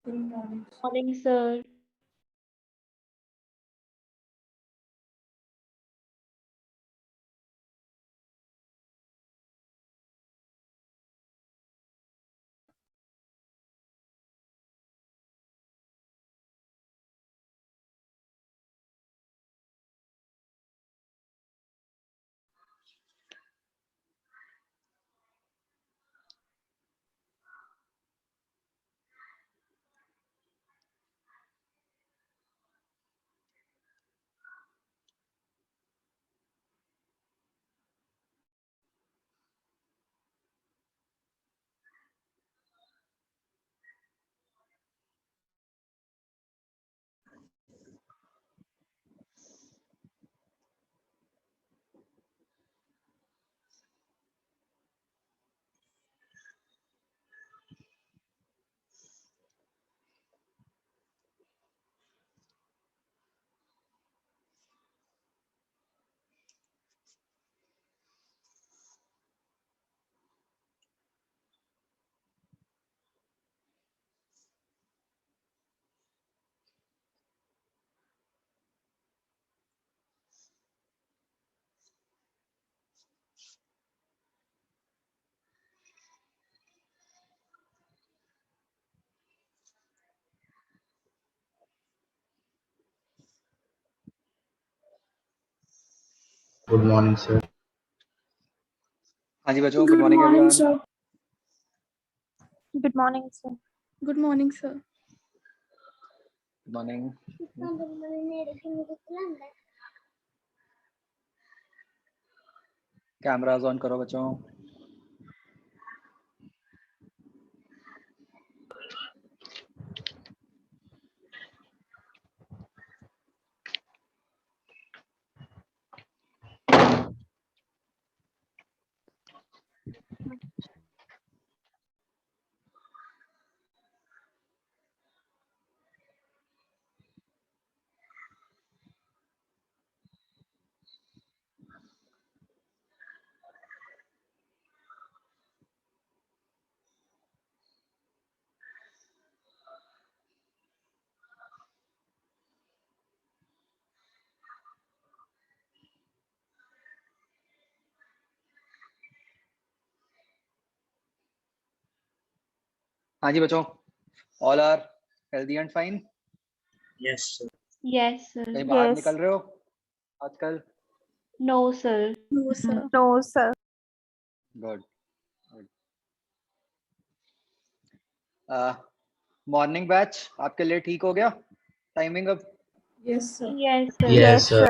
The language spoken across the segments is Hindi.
Morning, sir. Good morning, sir. हाँ जी बच्चों, good morning everyone. sir. Good morning, sir. Good morning, sir. Good morning. Cameras on करो बच्चों। हाँ जी बच्चों, all are healthy and fine. Yes, sir. Yes, sir. कहीं बाहर Yes. निकल रहे हो आजकल? No, sir. No, sir. No, sir. Good. Morning batch आपके लिए ठीक हो गया टाइमिंग अब? Yes, sir. Yes, sir. Yes, sir.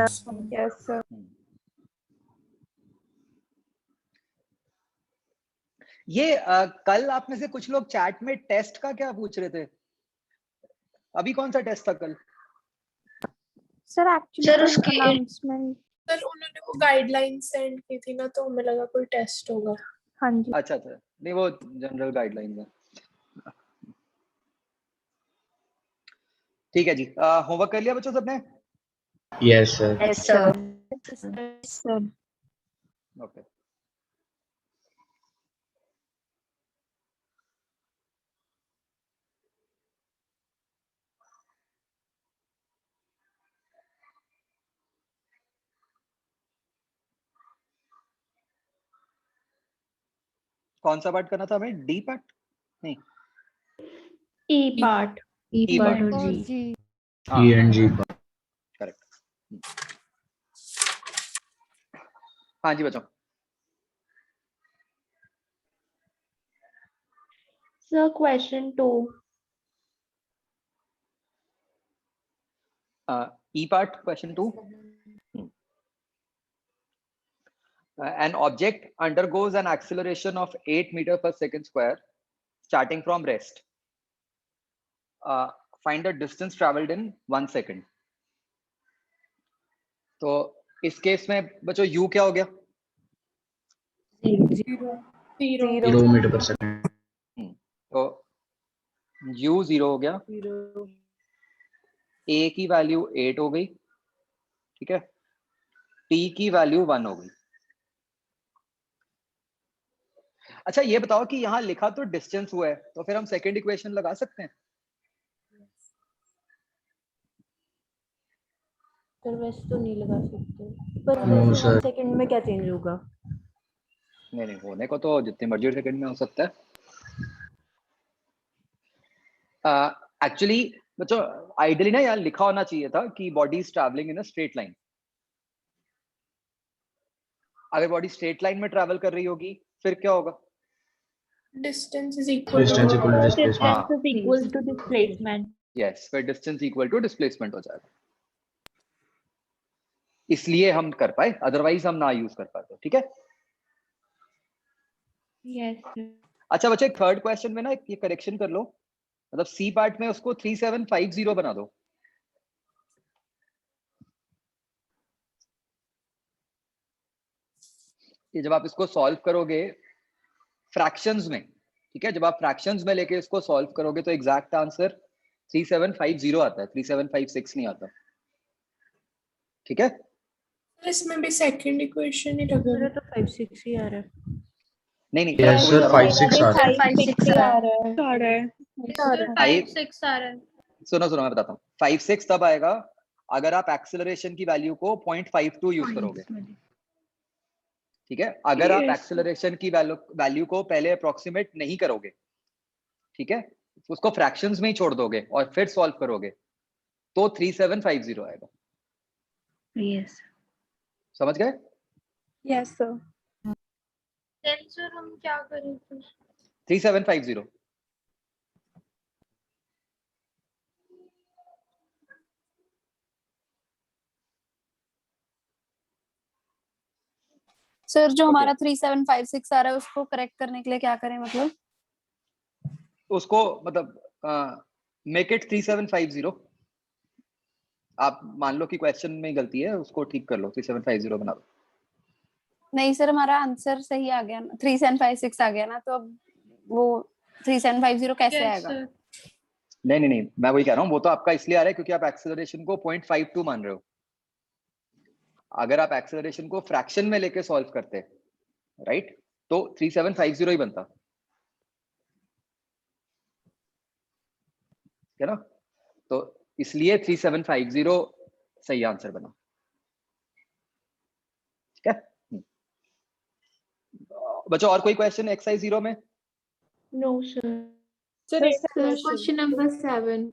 Yes, sir. ये कल आप में से कुछ लोग चैट में टेस्ट का क्या पूछ रहे थे? अभी कौन सा टेस्ट था कल? Sir, actually, Sir, कोई उसकी announcement. सर उन्होंने वो गाइडलाइन सेंड की थी ना, तो हमें लगा कोई टेस्ट होगा। हाँ जी. अच्छा अच्छा, नहीं वो जनरल गाइडलाइंस है। ठीक है जी। होमवर्क कर लिया बच्चों सबने? Yes, sir. Yes, sir. Yes, sir. Okay. कौन सा पार्ट करना था हमें? D part? नहीं, E part. E E part part. और G. E and G. Correct. हाँ जी बच्चों। Sir, question 2. E part, question 2. An object undergoes an acceleration of 8 meter per second square starting from rest. Find the distance traveled in 1 second. तो इस केस में बच्चों u क्या हो गया? 0 0 meter per second. तो u 0 हो गया, a की वैल्यू 8 हो गई, ठीक है, t की वैल्यू 1 हो गई। अच्छा ये बताओ कि यहाँ लिखा तो डिस्टेंस हुआ है, तो फिर हम सेकंड इक्वेशन लगा सकते हैं? सर वैसे तो नहीं लगा सकते, पर No, वैसे sir. 1 सेकंड में क्या चेंज होगा? नहीं नहीं, होने को तो जितने मर्जी सेकंड में हो सकता है। एक्चुअली बच्चों, आइडियली ना यार लिखा होना चाहिए था कि body is travelling in a straight line. अगर बॉडी स्ट्रेट लाइन में ट्रैवल कर रही होगी फिर क्या होगा? Distance is equal to Distance equal to So displacement. distance is equal to displacement. Yes, फिर डिस्टेंस इक्वल टू डिस्प्लेसमेंट हो जाएगा। इसलिए हम कर पाए, अदरवाइज हम ना यूज कर पाते। ठीक है। Yes, sir. अच्छा बच्चे, थर्ड क्वेश्चन में ना ये करेक्शन कर लो, मतलब सी पार्ट में उसको 3750 बना दो। ये जब आप इसको सॉल्व करोगे फ्रैक्शंस में, ठीक है, जब आप फ्रैक्शंस में लेके इसको सॉल्व करोगे तो एग्जैक्ट आंसर 3750 आता है, 3756 नहीं आता। ठीक है। सर इसमें भी सेकंड इक्वेशन ही लगा मेरा है। तो 5-6 ही आ रहा है। नहीं नहीं, Yes, मैं आपको sir. बता रहा हूँ। 5-6 are. 5-6 आ रहा है। सुनो सुनो, मैं बताता हूँ। 5-6 तब आएगा अगर आप एक्सेलरेशन की वैल्यू को 0.52 यूज करोगे। ठीक है, अगर आप Yes. एक्सेलरेशन की वैल्यू को पहले अप्रोक्सीमेट नहीं करोगे, ठीक है, उसको फ्रैक्शंस में ही छोड़ दोगे और फिर सॉल्व करोगे तो 3750 आएगा। Yes. समझ गए? Yes, sir. देन सर हम क्या करें फिर? 3750। सर जो Okay. हमारा 3756 आ रहा है उसको करेक्ट करने के लिए क्या करें, मतलब? उसको मतलब मेक इट 3750। आप मान लो कि क्वेश्चन में गलती है, उसको ठीक कर लो, 3750 बना दो। नहीं सर, हमारा आंसर सही आ गया ना, 3756 आ गया ना, तो अब वो 3750 कैसे आएगा? नहीं नहीं नहीं, मैं वही कह रहा हूँ, वो तो आपका इसलिए आ रहा है क्योंकि आप एक्सेलरेशन को 0.52 मान रहे हो। अगर आप एक्सेलरेशन को फ्रैक्शन में लेके सॉल्व करते, राइट, तो 3750 ही बनता है ना। तो इसलिए 3750 सही आंसर बना। ठीक है बच्चों, और कोई क्वेश्चन एक्सरसाइज 0 में? No, sir. सर Sir, एक question number 7.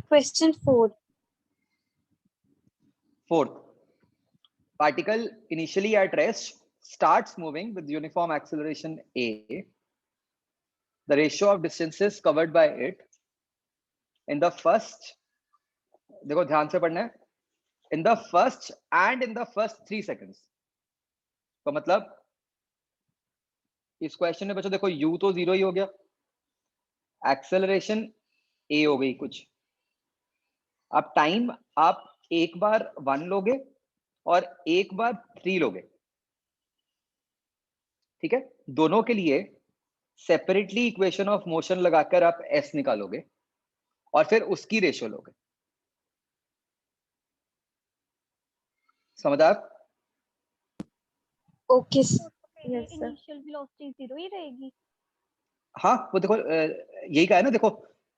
Question 4। Fourth, particle initially at rest starts moving with uniform acceleration a. The ratio of distances covered by it in the first, देखो ध्यान से पढ़ना है, in the first and in the first 3 seconds। तो मतलब इस क्वेश्चन में बच्चों देखो u तो 0 ही हो गया, एक्सेलरेशन a हो गई कुछ। अब टाइम आप एक बार 1 लोगे और एक बार 3 लोगे। ठीक है, दोनों के लिए सेपरेटली इक्वेशन ऑफ मोशन लगाकर आप s निकालोगे और फिर उसकी रेशियो लोगे। समझ आप? Okay Yes, sir. Initial velocity 0 ही रहेगी। हाँ, वो देखो यही कहा है ना, देखो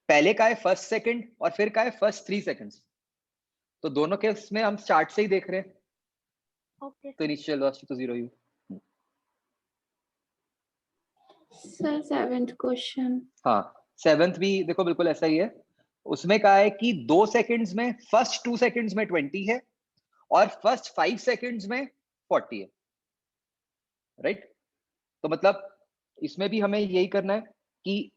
पहले का है फर्स्ट सेकंड और फिर का है फर्स्ट 3 सेकंड्स, तो दोनों केस में हम स्टार्ट से ही देख रहे हैं, ओके तो इनिशियल वेलोसिटी तो 0 ही। Sir, 7th question. हाँ, 7th भी देखो बिल्कुल ऐसा ही है। उसमें कहा है कि 2 सेकंड्स में, फर्स्ट 2 सेकंड्स में 20 है और फर्स्ट 5 सेकंड्स में 40 है, राइट। तो मतलब इसमें भी हमें यही करना है कि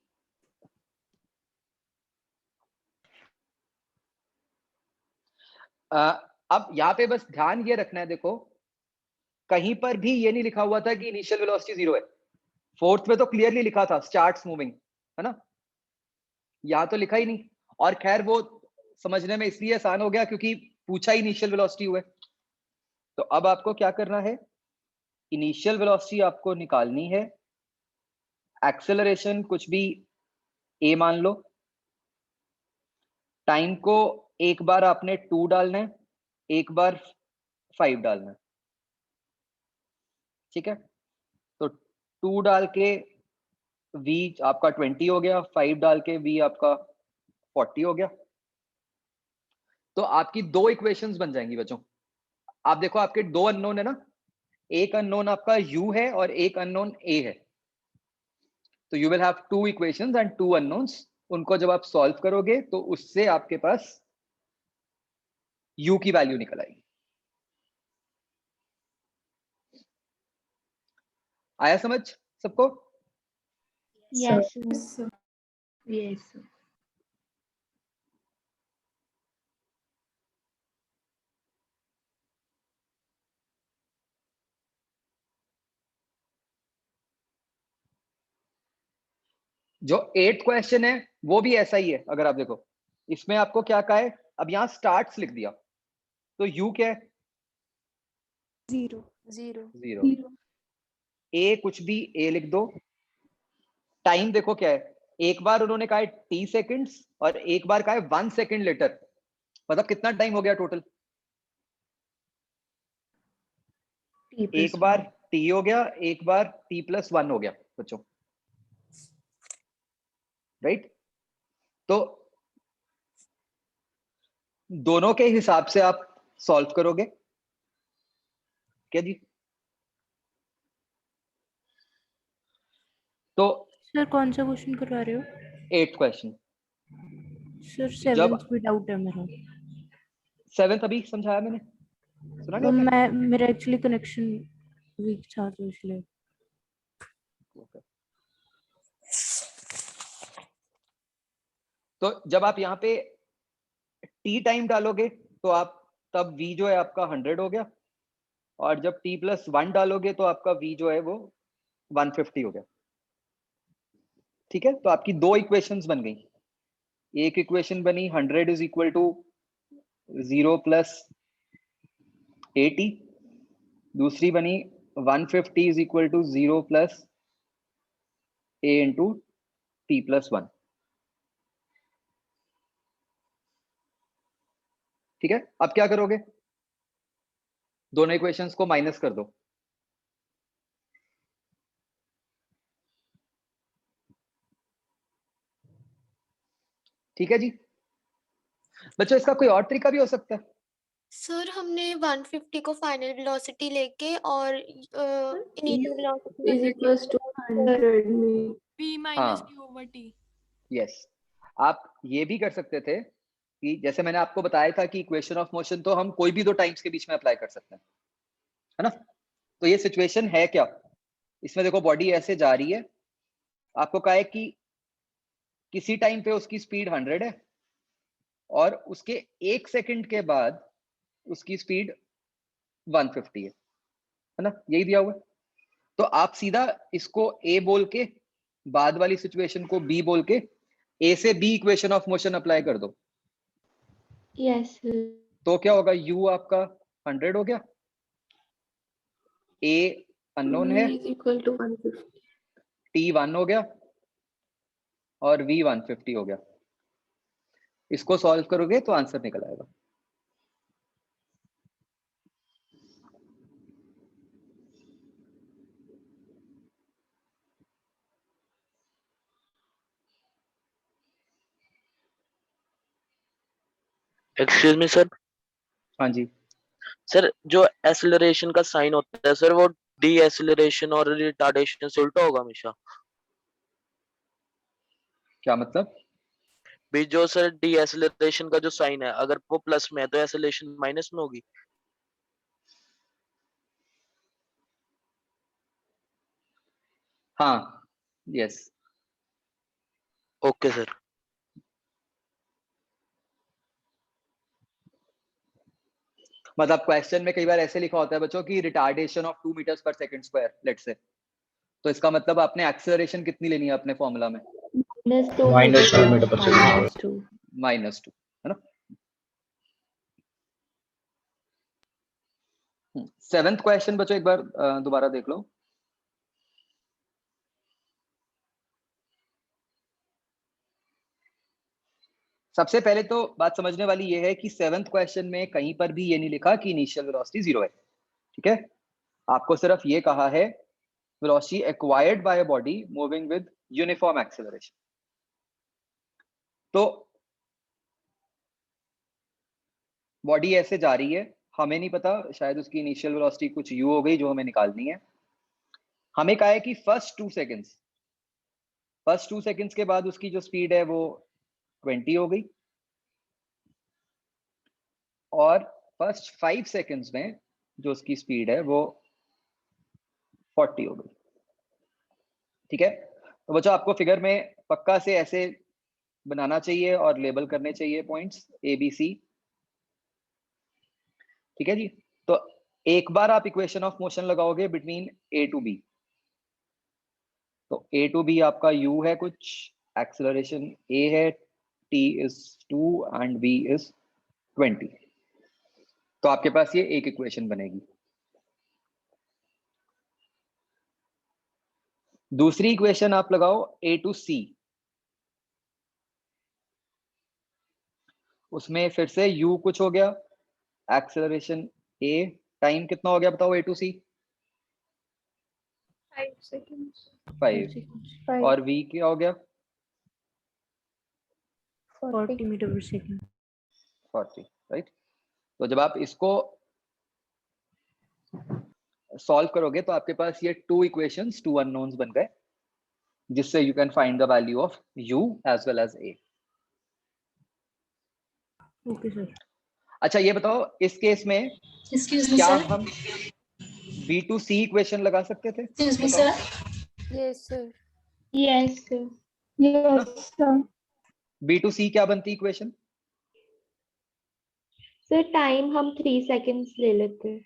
अब यहाँ पे बस ध्यान ये रखना है, देखो कहीं पर भी ये नहीं लिखा हुआ था कि इनिशियल वेलोसिटी 0 है। फोर्थ में तो क्लियरली लिखा था स्टार्ट्स मूविंग, है ना, यहाँ तो लिखा ही नहीं। और खैर वो समझने में इसलिए आसान हो गया क्योंकि पूछा ही इनिशियल वेलोसिटी हुए। तो अब आपको क्या करना है, इनिशियल वेलोसिटी आपको निकालनी है, एक्सेलरेशन कुछ भी a मान लो, टाइम को एक बार आपने 2 डालना है, एक बार 5 डालना है। ठीक है, तो 2 डाल के v आपका 20 हो गया, 5 डाल के v आपका 40 हो गया। तो आपकी दो इक्वेशंस बन जाएंगी बच्चों। आप देखो आपके दो अननोन है ना, एक अननोन आपका u है और एक अननोन a है। तो you will have two equations and two unknowns. उनको जब आप सॉल्व करोगे तो उससे आपके पास u की वैल्यू निकल आएगी। आया समझ सबको? Yes. sir. Yes, sir. जो 8th क्वेश्चन है वो भी ऐसा ही है। अगर आप देखो इसमें आपको क्या कहा है, अब यहाँ स्टार्ट्स लिख दिया, तो u क्या है? 0 0। a कुछ भी a लिख दो। टाइम देखो क्या है, एक बार उन्होंने कहा है t सेकंड्स और एक बार कहा है 1 सेकंड लेटर। मतलब कितना टाइम हो गया टोटल? एक बार t हो गया, एक बार t+1 हो गया बच्चों, राइट? तो दोनों के हिसाब से आप सॉल्व करोगे क्या जी? तो सर कौन सा क्वेश्चन करवा रहे हो? 8th question. सर जब 7th भी डाउट है मेरा। 7th अभी समझाया मैंने, सुना तो नहीं आपने? मेरा एक्चुअली कनेक्शन वीक था तो इसलिए। तो जब आप यहाँ पे t टाइम डालोगे तो आप तब v जो है आपका 100 हो गया, और जब t+1 डालोगे तो आपका v जो है वो 150 हो गया। ठीक है, तो आपकी दो इक्वेशंस बन गई। एक इक्वेशन बनी 100 इज इक्वल टू 0 + 80, दूसरी बनी 150 is equal to 0 + a into t+1। ठीक है, अब क्या करोगे? दोनों इक्वेशंस को माइनस कर दो। ठीक है जी बच्चों, इसका कोई और तरीका भी हो सकता है। सर हमने 150 को फाइनल वेलोसिटी लेके और initial velocity Is equals to 100 में P हाँ। minus Q over T. Yes, आप ये भी कर सकते थे कि जैसे मैंने आपको बताया था कि इक्वेशन ऑफ मोशन तो हम कोई भी दो टाइम्स के बीच में अप्लाई कर सकते हैं, है ना? तो ये सिचुएशन है क्या, इसमें देखो बॉडी ऐसे जा रही है, आपको कहा है कि किसी टाइम पे उसकी स्पीड 100 है और उसके 1 सेकंड के बाद उसकी स्पीड 150 है ना? यही दिया हुआ है। तो आप सीधा इसको A बोल के बाद वाली सिचुएशन को B बोल के A से B equation of motion apply कर दो। Yes. तो क्या होगा, U आपका 100 हो गया, A अननोन है, V is equal to 150. T 1 हो गया और V 150 हो गया। इसको सॉल्व करोगे तो आंसर निकल आएगा। Excuse me sir. हाँ जी, सर जो एक्सेलरेशन का साइन होता है सर, वो डी एक्सेलरेशन और रिटार्डेशन से उल्टा होगा हमेशा? क्या मतलब? भी जो सर डी एक्सेलरेशन का जो साइन है, अगर वो प्लस में है तो एक्सेलरेशन माइनस में होगी? हाँ, यस। Okay sir. मतलब क्वेश्चन में कई बार ऐसे लिखा होता है बच्चों की रिटार्डेशन ऑफ 2 मीटर्स पर सेकंड स्क्वायर लेट्स से, तो इसका मतलब आपने एक्सेलरेशन कितनी लेनी है अपने फॉर्मूला में? -2 -2 मीटर पर सेकंड। -2 -2, है ना? 7th क्वेश्चन बच्चों एक बार दोबारा देख लो। सबसे पहले तो बात समझने वाली ये है कि 7th क्वेश्चन में कहीं पर भी ये नहीं लिखा कि इनिशियल वेलोसिटी 0 है। ठीक है, आपको सिर्फ ये कहा है velocity acquired by a body moving with uniform acceleration. तो बॉडी ऐसे जा रही है, हमें नहीं पता, शायद उसकी इनिशियल वेलोसिटी कुछ u हो गई जो हमें निकालनी है। हमें कहा है कि फर्स्ट 2 सेकेंड्स के बाद उसकी जो स्पीड है वो 20 हो गई, और फर्स्ट 5 सेकेंड्स में जो उसकी स्पीड है वो 40 हो गई। ठीक है, तो बच्चों आपको फिगर में पक्का से ऐसे बनाना चाहिए और लेबल करने चाहिए पॉइंट्स ए बी सी। ठीक है जी, तो एक बार आप इक्वेशन ऑफ मोशन लगाओगे बिटवीन ए टू बी, तो ए टू बी आपका u है कुछ, एक्सेलरेशन a है, t is 2 and b is 20, तो आपके पास ये एक इक्वेशन बनेगी। दूसरी इक्वेशन आप लगाओ a टू c, उसमें फिर से u कुछ हो गया, एक्सेलरेशन a, टाइम कितना हो गया बताओ a टू c? 5 seconds. 5, और v क्या हो गया? 40 मीटर पर सेकंड। 40, राइट। तो जब आप इसको सॉल्व करोगे तो आपके पास ये 2 इक्वेशंस, 2 अननोन्स बन गए, जिससे you can find the value of u as well as a। Okay sir. अच्छा ये बताओ, इस केस में क्या हम b टू c इक्वेशन लगा सकते थे? Yes sir. Yes, sir. Yes, sir. b to c क्या बनती इक्वेशन? Sir, time हम 3 seconds ले लेते हैं।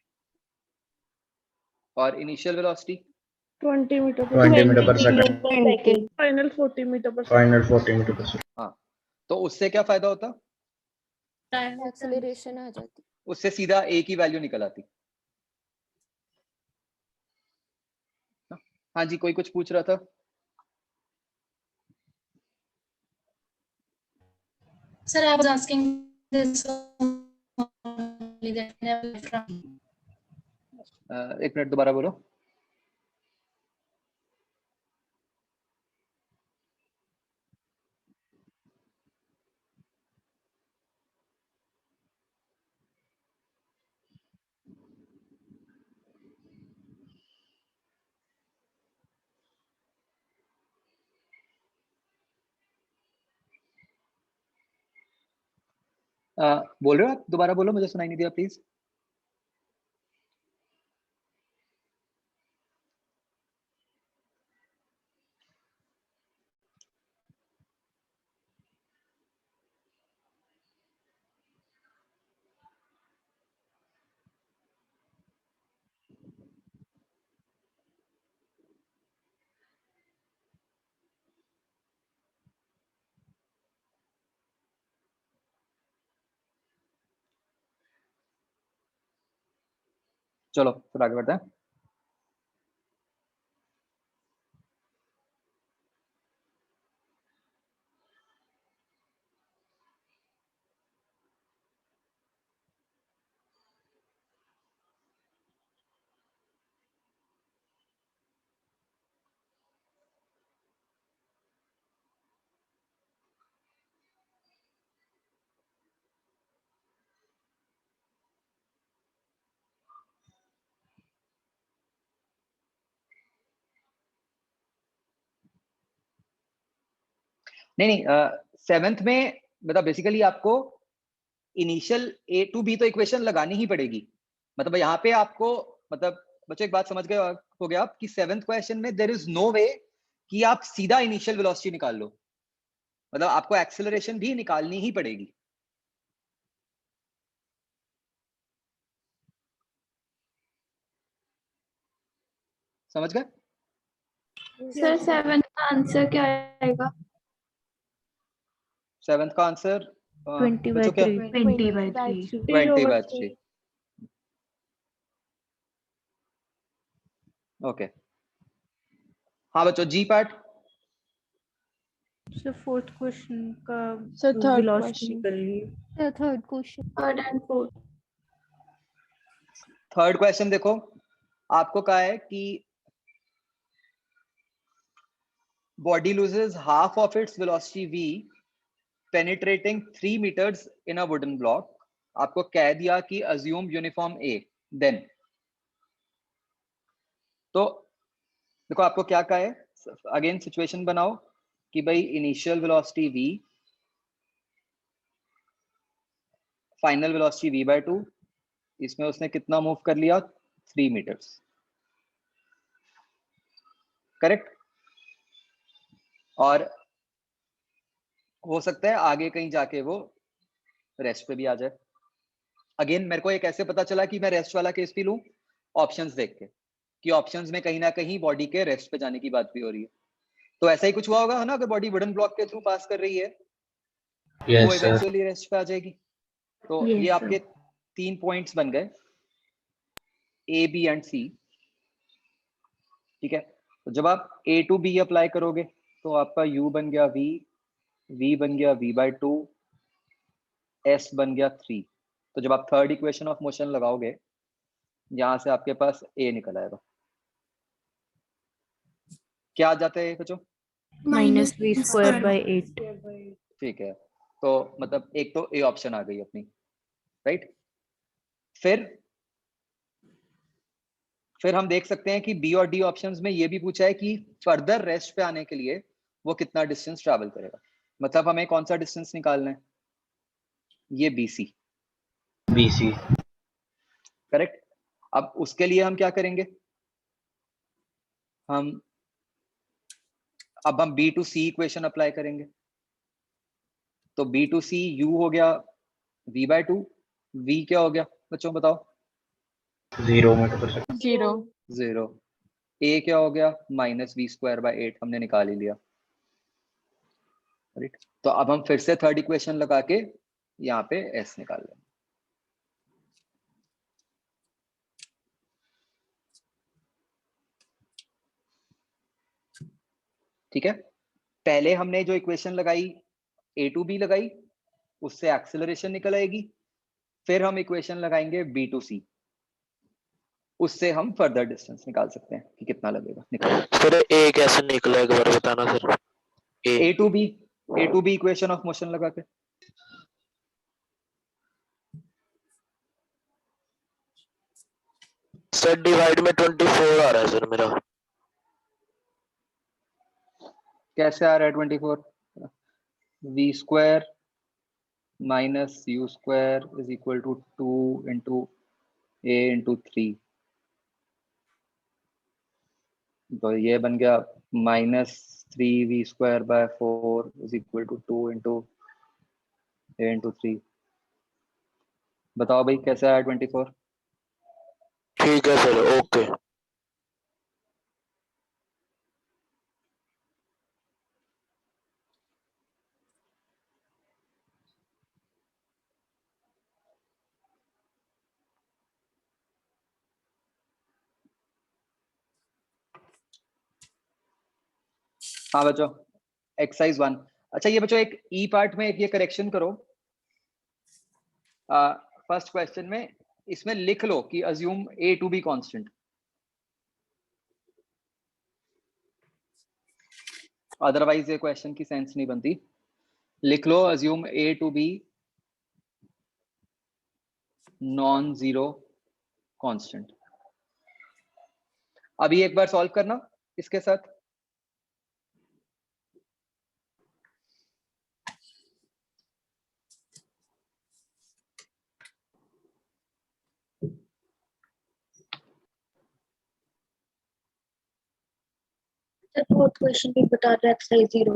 और इनिशियल वेलोसिटी? 20 मीटर 20 मीटर पर सेकंड, सेकंड। फाइनल 40 मीटर पर फाइनल 40 मीटर पर सेकंड। हाँ, तो उससे क्या फायदा होता? एक्सेलरेशन आ जाती। उससे सीधा a की वैल्यू निकल आती। हाँ जी, कोई कुछ पूछ रहा था? Sir, I was asking this only that never from. एक मिनट दोबारा बोलो। बोल रहे हो आप? दोबारा बोलो, मुझे सुनाई नहीं दिया प्लीज। चलो फिर आगे बढ़ते हैं। नहीं, 7th में मतलब बेसिकली आपको इनिशियल a टू b तो इक्वेशन लगानी ही पड़ेगी। मतलब यहाँ पे आपको, मतलब बच्चों एक बात समझ गए हो गया आप कि 7th क्वेश्चन में देयर इज नो वे कि आप सीधा इनिशियल वेलोसिटी निकाल लो, मतलब आपको एक्सेलरेशन भी निकालनी ही पड़ेगी। समझ गए? सर 7th का आंसर क्या आएगा? 7th का आंसर 20/3। 20/3। ओके, हाँ बच्चों, जी पार्ट। सर फोर्थ क्वेश्चन का Sir, third वेलोसिटी question. निकल गई। Third question. Third and fourth. Third question देखो, आपको कहा है कि body loses half of its velocity v penetrating 3 meters in a wooden block आपको कह दिया कि अज्यूम यूनिफॉर्म ए, देन तो देखो आपको क्या कहा है, अगेन सिचुएशन बनाओ कि भाई initial velocity v, final velocity v/2, इसमें उसने कितना मूव कर लिया, 3 मीटर्स, करेक्ट। और हो सकता है आगे कहीं जाके वो रेस्ट पे भी आ जाए। अगेन मेरे को एक ऐसे पता चला कि मैं रेस्ट वाला केस भी लूं, ऑप्शंस देख के कि ऑप्शंस में कहीं ना कहीं बॉडी के रेस्ट पे जाने की बात भी हो रही है। तो ऐसा ही कुछ हुआ होगा है ना, अगर बॉडी वुडन ब्लॉक के थ्रू पास कर रही है वो Yes, sir. इवेंचुअली रेस्ट पे आ जाएगी। तो Yes, ये sir. आपके 3 पॉइंट्स बन गए, ए बी एंड सी, ठीक है। तो जब आप ए टू बी अप्लाई करोगे तो आपका u बन गया v, v बन गया v/2, s बन गया 3। तो जब आप थर्ड इक्वेशन ऑफ मोशन लगाओगे यहां से आपके पास a निकल आएगा। क्या आ जाता है बच्चों, -v²/8। ठीक है। तो मतलब एक तो ए ऑप्शन आ गई अपनी, राइट। फिर हम देख सकते हैं कि बी और डी ऑप्शंस में ये भी पूछा है कि फर्दर रेस्ट पे आने के लिए वो कितना डिस्टेंस ट्रैवल करेगा। मतलब हमें कौन सा डिस्टेंस निकालना है, ये BC, BC. करेक्ट। अब उसके लिए हम क्या करेंगे, हम B to C equation apply करेंगे। तो B टू C u हो गया v/2, v क्या हो गया बच्चों बताओ, 0 मीटर पर सेकंड. 0। a क्या हो गया, -v²/8 हमने निकाल ही लिया, राइट। तो अब हम फिर से थर्ड इक्वेशन लगा के यहाँ पे s निकाल लेंगे। ठीक है, पहले हमने जो इक्वेशन लगाई a टू b लगाई, उससे एक्सेलरेशन निकल आएगी। फिर हम इक्वेशन लगाएंगे b टू c, उससे हम फर्दर डिस्टेंस निकाल सकते हैं कि कितना लगेगा निकल। सर ए कैसे निकला एक बार बताना sir. a to b equation of motion लगा के, सर डिवाइड में 24 आ रहा है सर मेरा। कैसे आ रहा है 24, v² minus u² is equal to 2 into a into 3। तो ये बन गया -3v²/4 is equal to 2 into a into 3। बताओ भाई कैसे आया 24। ठीक है सर, ओके। हाँ बच्चों, एक्सरसाइज 1। अच्छा ये बच्चों एक ई पार्ट में एक ये करेक्शन करो, फर्स्ट क्वेश्चन में इसमें लिख लो कि assume a to be constant, otherwise ये क्वेश्चन की सेंस नहीं बनती। लिख लो assume a to be non zero constant. अभी एक बार सॉल्व करना इसके साथ। फोर्थ क्वेश्चन भी बता रहा है एक्सरसाइज 0।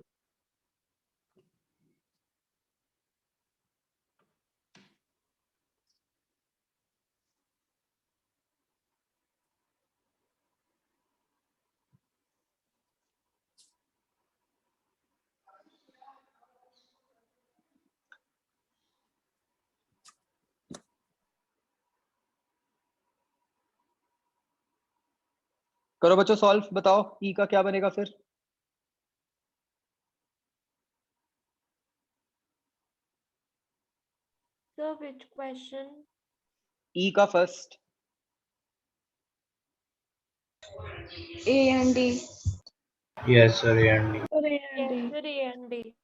करो बच्चों सॉल्व, बताओ ई का क्या बनेगा फिर। Sir which question? ई का first, A and D. Yes, sir. And Yes, sir, A and D.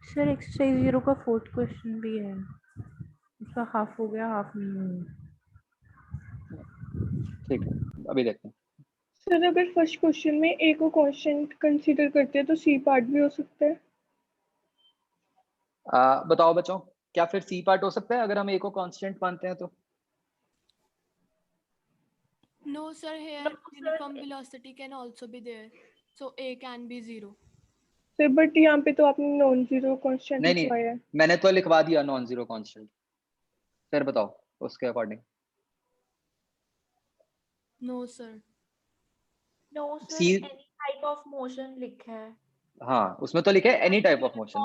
Sir exercise 0 का 4th क्वेश्चन भी है, उसका हाफ हो गया, हाफ नहीं हुआ। ठीक है, अभी देखते हैं। सर अगर फर्स्ट क्वेश्चन में ए को कांस्टेंट कंसीडर करते हैं तो सी पार्ट भी हो सकता है। बताओ बच्चों, क्या फिर सी पार्ट हो सकता है अगर हम ए को कांस्टेंट मानते हैं तो? No, sir. Here, uniform velocity can also be there. So A can be 0. Sir but यहाँ पे तो आपने नॉन जीरो कांस्टेंट नहीं लिखवाया है। मैंने तो लिखवा दिया नॉन जीरो कांस्टेंट। फिर बताओ उसके according. No, sir. No, sir. See- Any type of motion लिखा है। हाँ, उसमें तो लिखा है any type of motion.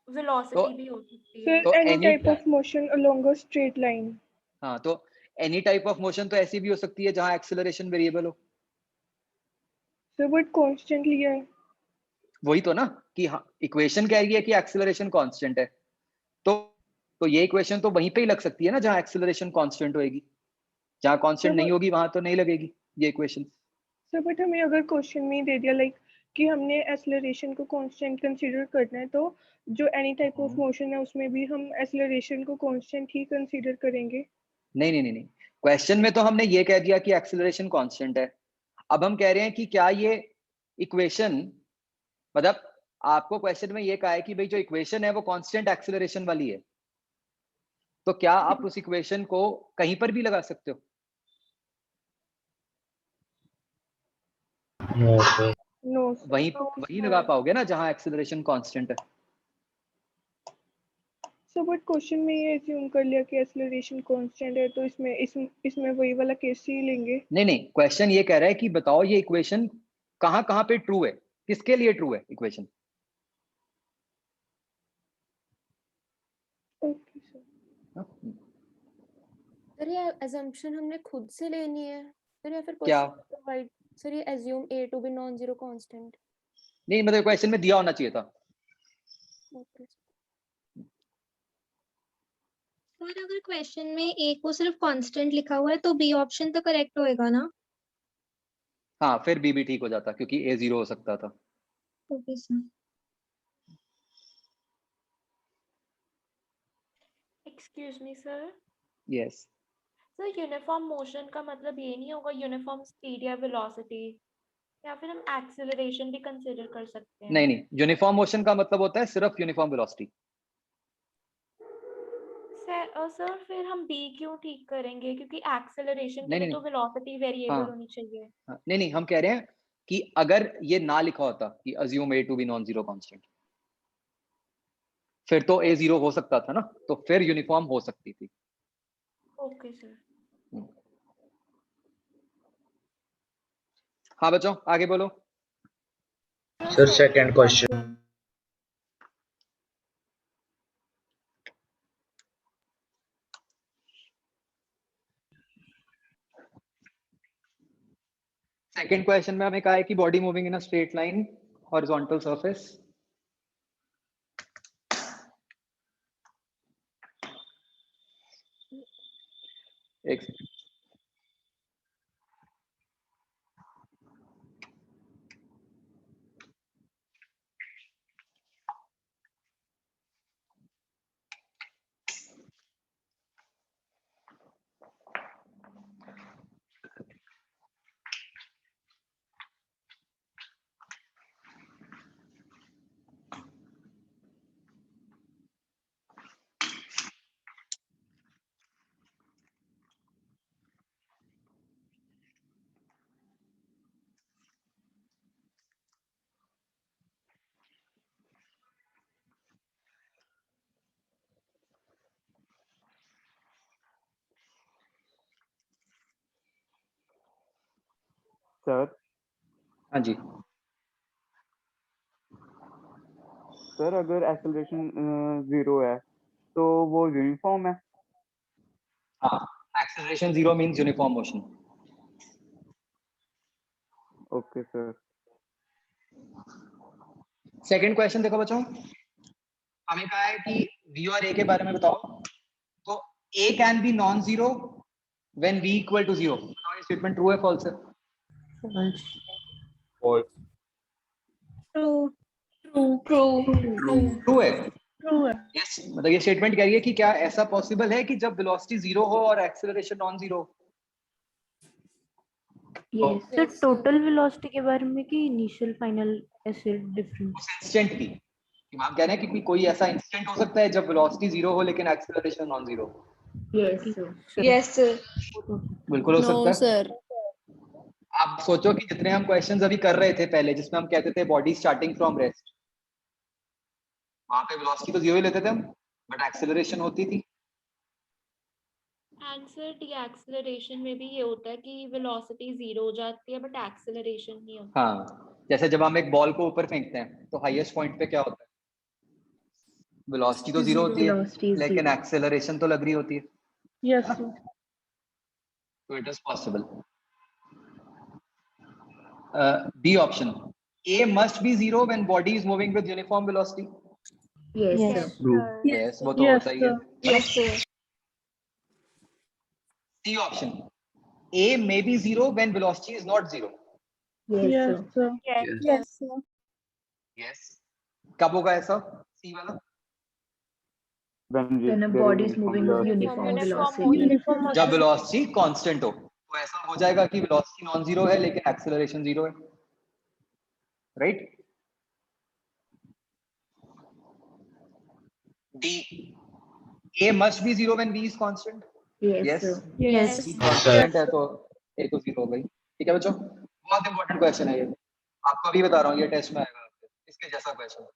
Velocity भी हो सकती है। सर तो any any type of motion along a straight line. हाँ, तो एनी टाइप ऑफ मोशन तो ऐसी भी हो सकती है जहाँ एक्सेलरेशन वेरिएबल हो। सर बट कांस्टेंट लिया है। वही तो ना कि हाँ, इक्वेशन कह रही है कि एक्सेलरेशन कांस्टेंट है, तो ये इक्वेशन तो वहीं पे ही लग सकती है ना जहाँ एक्सेलरेशन कांस्टेंट होएगी। जहाँ कांस्टेंट नहीं होगी वहां तो नहीं लगेगी ये इक्वेशन। सर बट हमें अगर क्वेश्चन में ही दे दिया लाइक कि हमने एक्सेलरेशन को कांस्टेंट कंसीडर करना है, तो जो एनी टाइप ऑफ मोशन है उसमें भी हम एक्सेलरेशन को कांस्टेंट ही कंसीडर करेंगे। नहीं, क्वेश्चन में तो हमने ये कह दिया कि एक्सेलरेशन कांस्टेंट है। अब हम कह रहे हैं कि क्या ये इक्वेशन, मतलब आपको क्वेश्चन में ये कहा है कि भाई जो इक्वेशन है वो कांस्टेंट एक्सेलरेशन वाली है, तो क्या आप उस इक्वेशन को कहीं पर भी लगा सकते हो? No sir. नो वही लगा पाओगे ना जहां एक्सेलरेशन कांस्टेंट है। सो बट क्वेश्चन में ये अज्यूम कर लिया कि एक्सेलरेशन कांस्टेंट है, तो इसमें वही वाला केस ही लेंगे। नहीं, क्वेश्चन ये कह रहा है कि बताओ ये इक्वेशन कहां पे ट्रू है, किसके लिए ट्रू है इक्वेशन। Okay sir. सर ये assumption हमने खुद से लेनी है सर, या फिर क्या? क्वेश्चन प्रोवाइड सर ये assume A to be non zero constant। नहीं, मतलब क्वेश्चन में दिया होना चाहिए था। ओके सर अगर क्वेश्चन में ए को सिर्फ कांस्टेंट लिखा हुआ है तो बी ऑप्शन तो करेक्ट होएगा ना? हाँ, फिर बी भी ठीक हो जाता क्योंकि ए 0 हो सकता था। Okay sir. Excuse me sir. Yes. Sir uniform motion का मतलब ये नहीं होगा यूनिफॉर्म स्पीड या वेलोसिटी, या फिर हम एक्सेलरेशन भी कंसीडर कर सकते हैं? नहीं, यूनिफॉर्म मोशन का मतलब होता है सिर्फ यूनिफॉर्म वेलोसिटी। सर फिर हम बी क्यों ठीक करेंगे, क्योंकि एक्सेलरेशन के नहीं, लिए नहीं, तो वेलोसिटी वेरिएबल हाँ। होनी चाहिए। नहीं, हम कह रहे हैं कि अगर ये ना लिखा होता कि assume a to be non zero constant, फिर तो a 0 हो सकता था ना, तो फिर यूनिफॉर्म हो सकती थी। Okay sir. हाँ बच्चों, आगे बोलो। Sir second question. Second question में हमें कहा है कि body moving in a straight line horizontal surface. एक सर। हाँ जी सर अगर एक्सेलरेशन 0 है तो वो यूनिफॉर्म है। हाँ, acceleration 0 means uniform motion. Okay sir. Second question देखो बच्चों, हमें कहा है कि v और a के बारे में बताओ। तो a can be non zero when v equal to 0। बताओ ये स्टेटमेंट ट्रू है फॉल्स है? फॉल्स। ट्रू। ट्रू है। ट्रू है। यस, मतलब ये स्टेटमेंट कह रही है कि क्या ऐसा पॉसिबल है कि जब वेलोसिटी जीरो हो और acceleration non zero? Sir total velocity के बारे में कि इनिशियल फाइनल ऐसे डिफरेंस? इंस्टेंट की, कि हम कह रहे हैं कि कोई ऐसा इंस्टेंट हो सकता है जब वेलोसिटी जीरो हो लेकिन acceleration non zero? Yes sir. बिल्कुल हो नो सकता है। सर। आप सोचो कि जितने हम क्वेश्चंस अभी कर रहे थे पहले, जिसमें हम कहते थे बॉडी स्टार्टिंग फ्रॉम रेस्ट, वहां पे वेलोसिटी तो जीरो ही लेते थे हम, बट एक्सेलरेशन होती थी। आंसर डी एक्सेलरेशन में भी ये होता है कि वेलोसिटी जीरो हो जाती है बट एक्सेलरेशन नहीं होता। हाँ, जैसे जब हम एक बॉल को ऊपर फेंकते हैं तो हाईएस्ट पॉइंट पे क्या होता है? वेलोसिटी तो जीरो होती है लेकिन एक्सेलरेशन तो लग रही होती है। यस तो it is possible. B option, A must be zero when body is moving with uniform velocity. Yes, वो तो होता ही है। Yes sir. C option, A may be zero when velocity is not zero. Yes yes sir. Yes. कब होगा ऐसा? C वाला? when a body is moving with uniform जब velocity constant हो, तो ऐसा हो जाएगा कि velocity नॉन जीरो है लेकिन acceleration जीरो है, right? D, A must be zero when V is constant. Yes. Yes V constant है तो A तो जीरो हो गई। ठीक है बच्चों, बहुत इंपॉर्टेंट क्वेश्चन है ये, आपको अभी बता रहा हूँ, ये टेस्ट में आएगा इसके जैसा क्वेश्चन।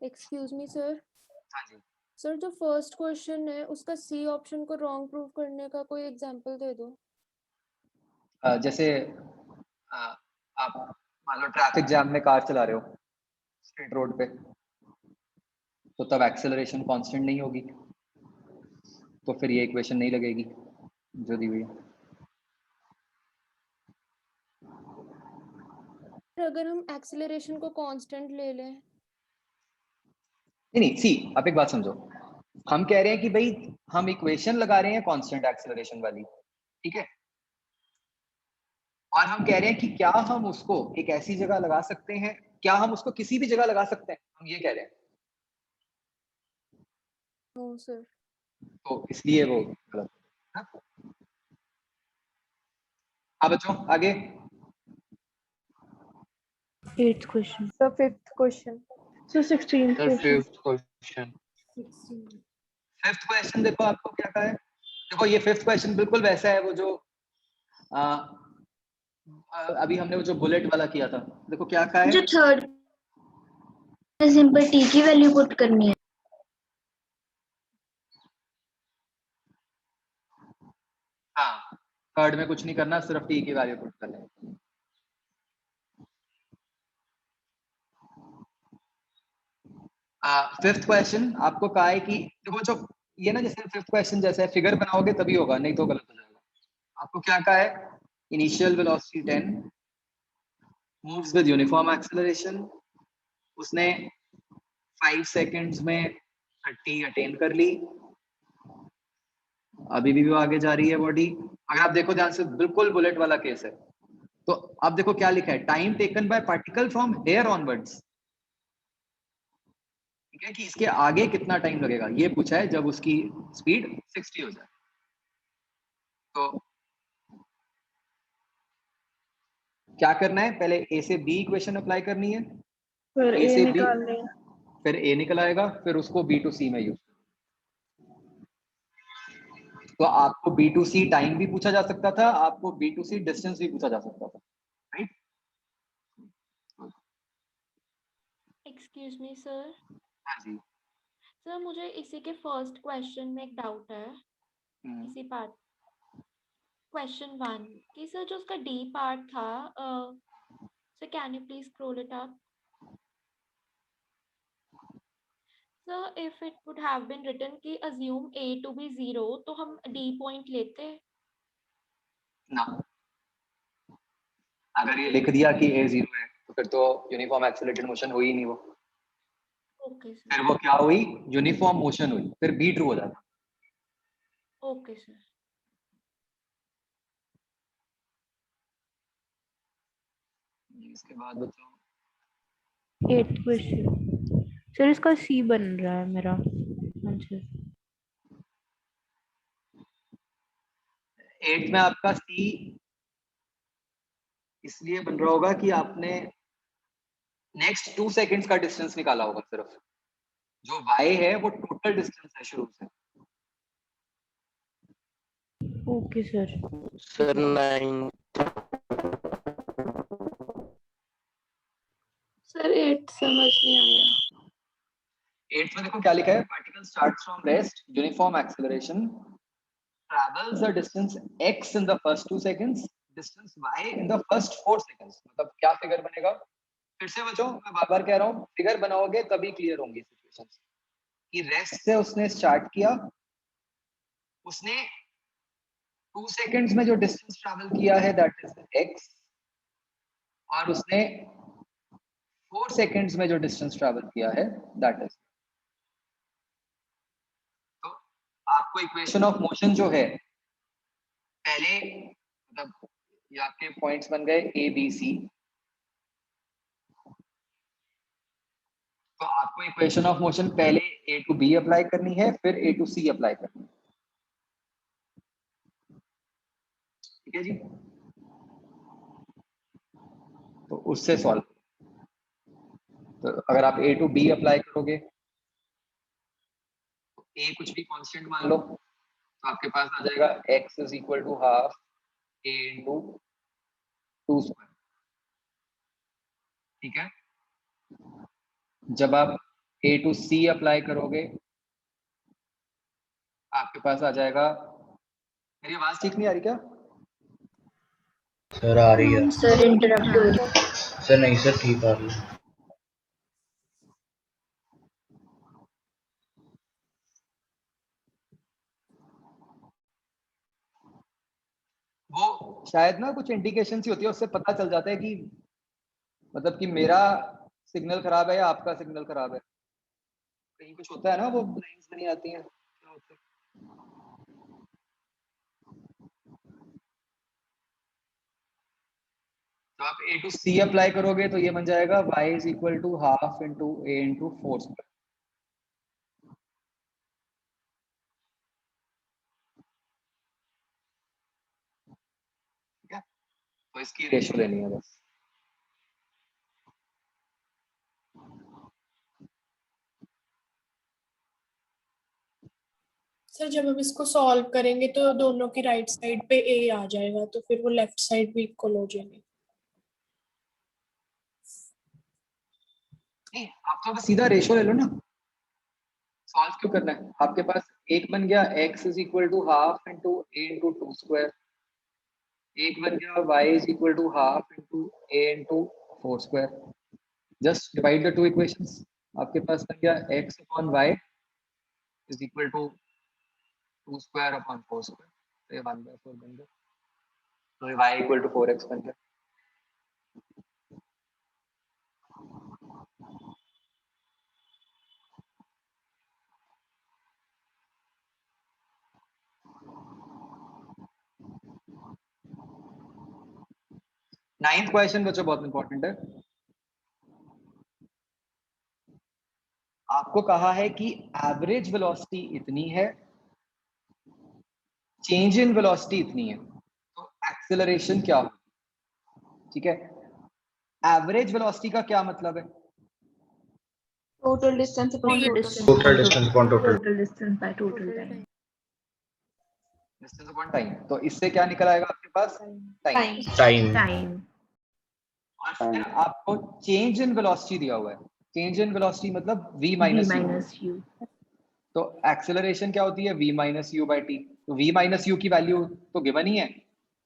Excuse me sir. हाँ जी। सर जो फर्स्ट क्वेश्चन है उसका सी ऑप्शन को रॉन्ग प्रूव करने का कोई एग्जांपल दे दो। जैसे आप मान लो ट्रैफिक जैम में कार चला रहे हो स्ट्रेट रोड पे, तो तब एक्सेलरेशन कांस्टेंट नहीं होगी, तो फिर ये इक्वेशन नहीं लगेगी जो दी हुई है। अगर हम एक्सेलरेशन को कांस्टेंट ले लें? नहीं, सी आप एक बात समझो, हम कह रहे हैं कि भाई हम इक्वेशन लगा रहे हैं कांस्टेंट एक्सेलरेशन वाली, ठीक है, और हम कह रहे हैं कि क्या हम उसको एक ऐसी जगह लगा सकते हैं, क्या हम उसको किसी भी जगह लगा सकते हैं, हम ये कह रहे हैं। No sir. तो इसलिए वो गलत है। अब बच्चों आगे 8th question. Sir 5th question. Sir 16th question. 5th question. 5th question देखो आपको क्या कहा है, देखो ये 5th क्वेश्चन बिल्कुल वैसा है वो जो अभी हमने वो जो बुलेट वाला किया था, देखो क्या कहा है। जो थर्ड सिंपल टी की वैल्यू पुट करनी है। हाँ, थर्ड में कुछ नहीं करना, सिर्फ टी की वैल्यू पुट करना है। फिफ्थ क्वेश्चन आपको कहा है कि देखो जो ये ना, जैसे 5th क्वेश्चन जैसे फिगर बनाओगे तभी होगा, नहीं तो गलत हो जाएगा। आपको क्या कहा है, initial velocity 10 moves with uniform acceleration, उसने 5 सेकंड्स में 30 अटेन कर ली, अभी भी वो आगे जा रही है बॉडी। अगर आप देखो ध्यान से, बिल्कुल बुलेट वाला केस है। तो अब देखो क्या लिखा है, time taken by particle from here onwards, ठीक है, कि इसके आगे कितना टाइम लगेगा ये पूछा है जब उसकी स्पीड 60 हो जाए। तो क्या करना है, पहले ए से बी इक्वेशन अप्लाई करनी है, फिर ए ए से बी, निकालने हैं। फिर ए निकल आएगा, फिर उसको बी टू सी में यूज। तो आपको बी टू सी टाइम भी पूछा जा सकता था, आपको बी टू सी डिस्टेंस भी पूछा जा सकता था, राइट। Excuse me sir. हाँ जी। सर मुझे इसी के फर्स्ट क्वेश्चन में एक डाउट है, इसी पार्ट क्वेश्चन 1 कि सर जो उसका डी पार्ट था, sir can you please scroll it up. Sir if it would have been written कि अज्यूम ए टू बी 0, तो हम डी पॉइंट लेते ना, अगर ये लिख दिया कि ए 0 है तो फिर तो यूनिफॉर्म एक्सेलरेटेड मोशन हुई नहीं वो। Okay sir. फिर वो क्या हुई, यूनिफॉर्म मोशन हुई, फिर बी ट्रू हो जाता। Okay sir. इसके बाद बच्चों 8th क्वेश्चन सर, इसका सी बन रहा है मेरा आंसर। 8 में आपका सी इसलिए बन रहा होगा कि आपने नेक्स्ट 2 सेकंड्स का डिस्टेंस निकाला होगा सिर्फ। जो y है वो टोटल डिस्टेंस है शुरू से। Okay sir. सर 9 सर 8 समझ नहीं आया। 8 में देखो क्या लिखा है, particle starts from rest, uniform acceleration, travels a distance x in the first 2 seconds, distance y in the first 4 seconds। मतलब क्या फिगर बनेगा? फिर से बच्चों मैं बार बार कह रहा हूँ, फिगर बनाओगे तभी क्लियर होंगी सिचुएशंस। कि रेस्ट से उसने स्टार्ट किया, उसने 2 सेकंड्स में जो डिस्टेंस ट्रैवल किया है दैट इज x, और उसने 4 सेकंड्स में जो डिस्टेंस ट्रैवल किया है दैट इज। तो आपको इक्वेशन ऑफ मोशन जो है, पहले मतलब ये आपके पॉइंट्स बन गए ए बी सी, तो आपको इक्वेशन ऑफ मोशन पहले ए टू बी अप्लाई करनी है, फिर ए टू सी अप्लाई करनी है। ठीक है जी, तो उससे सॉल्व। तो अगर आप ए टू बी अप्लाई करोगे, तो ए कुछ भी कांस्टेंट मान लो, तो आपके पास आ जाएगा x is equal to half a into 2 square. ठीक है, जब आप ए टू सी अप्लाई करोगे, आपके पास आ जाएगा, मेरी आवाज ठीक नहीं आ रही क्या? सर आ रही है। सर इंटरप्ट हो रही है। सर नहीं सर, ठीक आ रही है। वो शायद ना कुछ इंडिकेशन सी होती है, उससे पता चल जाता है कि मतलब कि मेरा सिग्नल खराब है या आपका सिग्नल खराब है। कहीं कुछ होता है ना, वो लाइंस बनी आती हैं, क्या होता है। तो आप ए टू सी अप्लाई करोगे तो ये बन जाएगा y is equal to half into a into 4 square. ठीक है, तो इसकी रेशियो लेनी है बस। सर जब हम इसको सॉल्व करेंगे तो दोनों की राइट साइड पे ए आ जाएगा, तो फिर वो लेफ्ट साइड भी इक्वल हो जाएंगे। नहीं, आप तो बस सीधा रेशियो ले लो ना, सॉल्व क्यों करना है? आपके पास एक बन गया x is equal to half into a into 2 square, एक बन गया y is equal to half into a into 4 square. Just divide the two equations. आपके पास बन गया x upon y is equal to 2 square upon 4 square, तो ये 1/4 बन गया, तो ये y इक्वल टू 4x बन गया। नाइन्थ क्वेश्चन बच्चों बहुत इंपॉर्टेंट है। आपको कहा है कि एवरेज वेलोसिटी इतनी है, चेंज इन वेलोसिटी इतनी है, तो एक्सेलरेशन क्या होगी? ठीक है, एवरेज वेलोसिटी का क्या मतलब है? Total distance upon total distance upon total distance by total time. Distance upon time. तो इससे क्या निकल आएगा आपके पास? टाइम। और फिर आपको चेंज इन वेलोसिटी दिया हुआ है। चेंज इन वेलोसिटी मतलब v माइनस यू। तो एक्सेलरेशन क्या होती है? v minus you by T. तो v माइनस यू की वैल्यू तो गिवन ही है,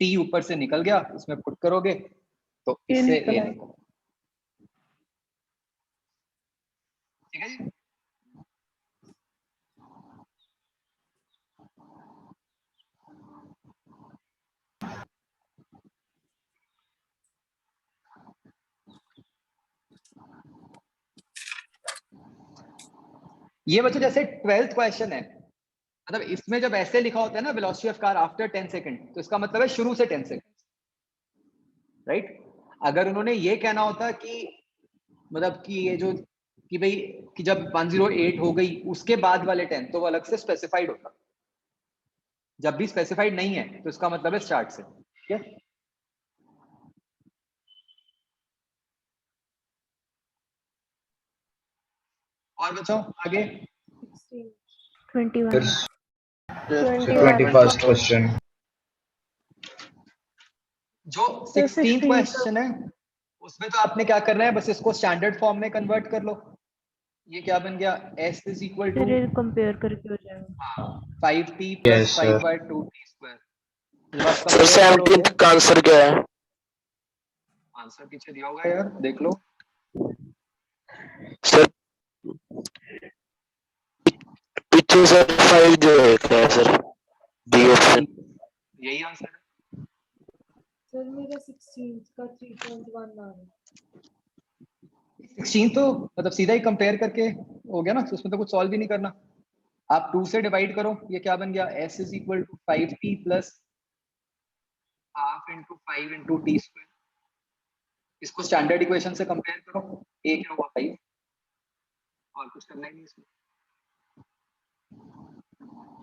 t ऊपर से निकल गया, इसमें पुट करोगे तो इससे a निकल। ठीक है जी, ये बच्चों जैसे 12th क्वेश्चन है, मतलब इसमें जब ऐसे लिखा होता है ना velocity of car after 10 second, तो इसका मतलब है शुरू से 10 सेकंड, राइट? अगर उन्होंने ये कहना होता कि मतलब कि ये जो कि भाई कि जब 108 हो गई उसके बाद वाले 10 तो वो अलग से स्पेसिफाइड होता, जब भी स्पेसिफाइड नहीं है तो इसका मतलब है स्टार्ट से। ठीक है, और बताओ आगे। 21 21st क्वेश्चन। जो 16th क्वेश्चन है उसमें तो आपने क्या करना है, बस इसको स्टैंडर्ड फॉर्म में कन्वर्ट कर लो। ये क्या बन गया, s is equal to compare करके हो जाएगा 5t Yes, plus sir. 5/2t square. Sir 17th का आंसर क्या है? आंसर पीछे दिया होगा यार, देख लो। सर पीछे सर 5 जो है क्या है सर? D option. यही आंसर है सर। मेरा 16th का 3.1 आ रहा है। 16 तो मतलब सीधा ही कंपेयर करके हो गया ना, तो उसमें तो कुछ सॉल्व भी नहीं करना। आप 2 से डिवाइड करो, ये क्या बन गया, s is equal to 5t plus half into 5 into t square. इसको स्टैंडर्ड इक्वेशन से कंपेयर करो, a क्या हुआ 5, और कुछ करना ही नहीं इसमें।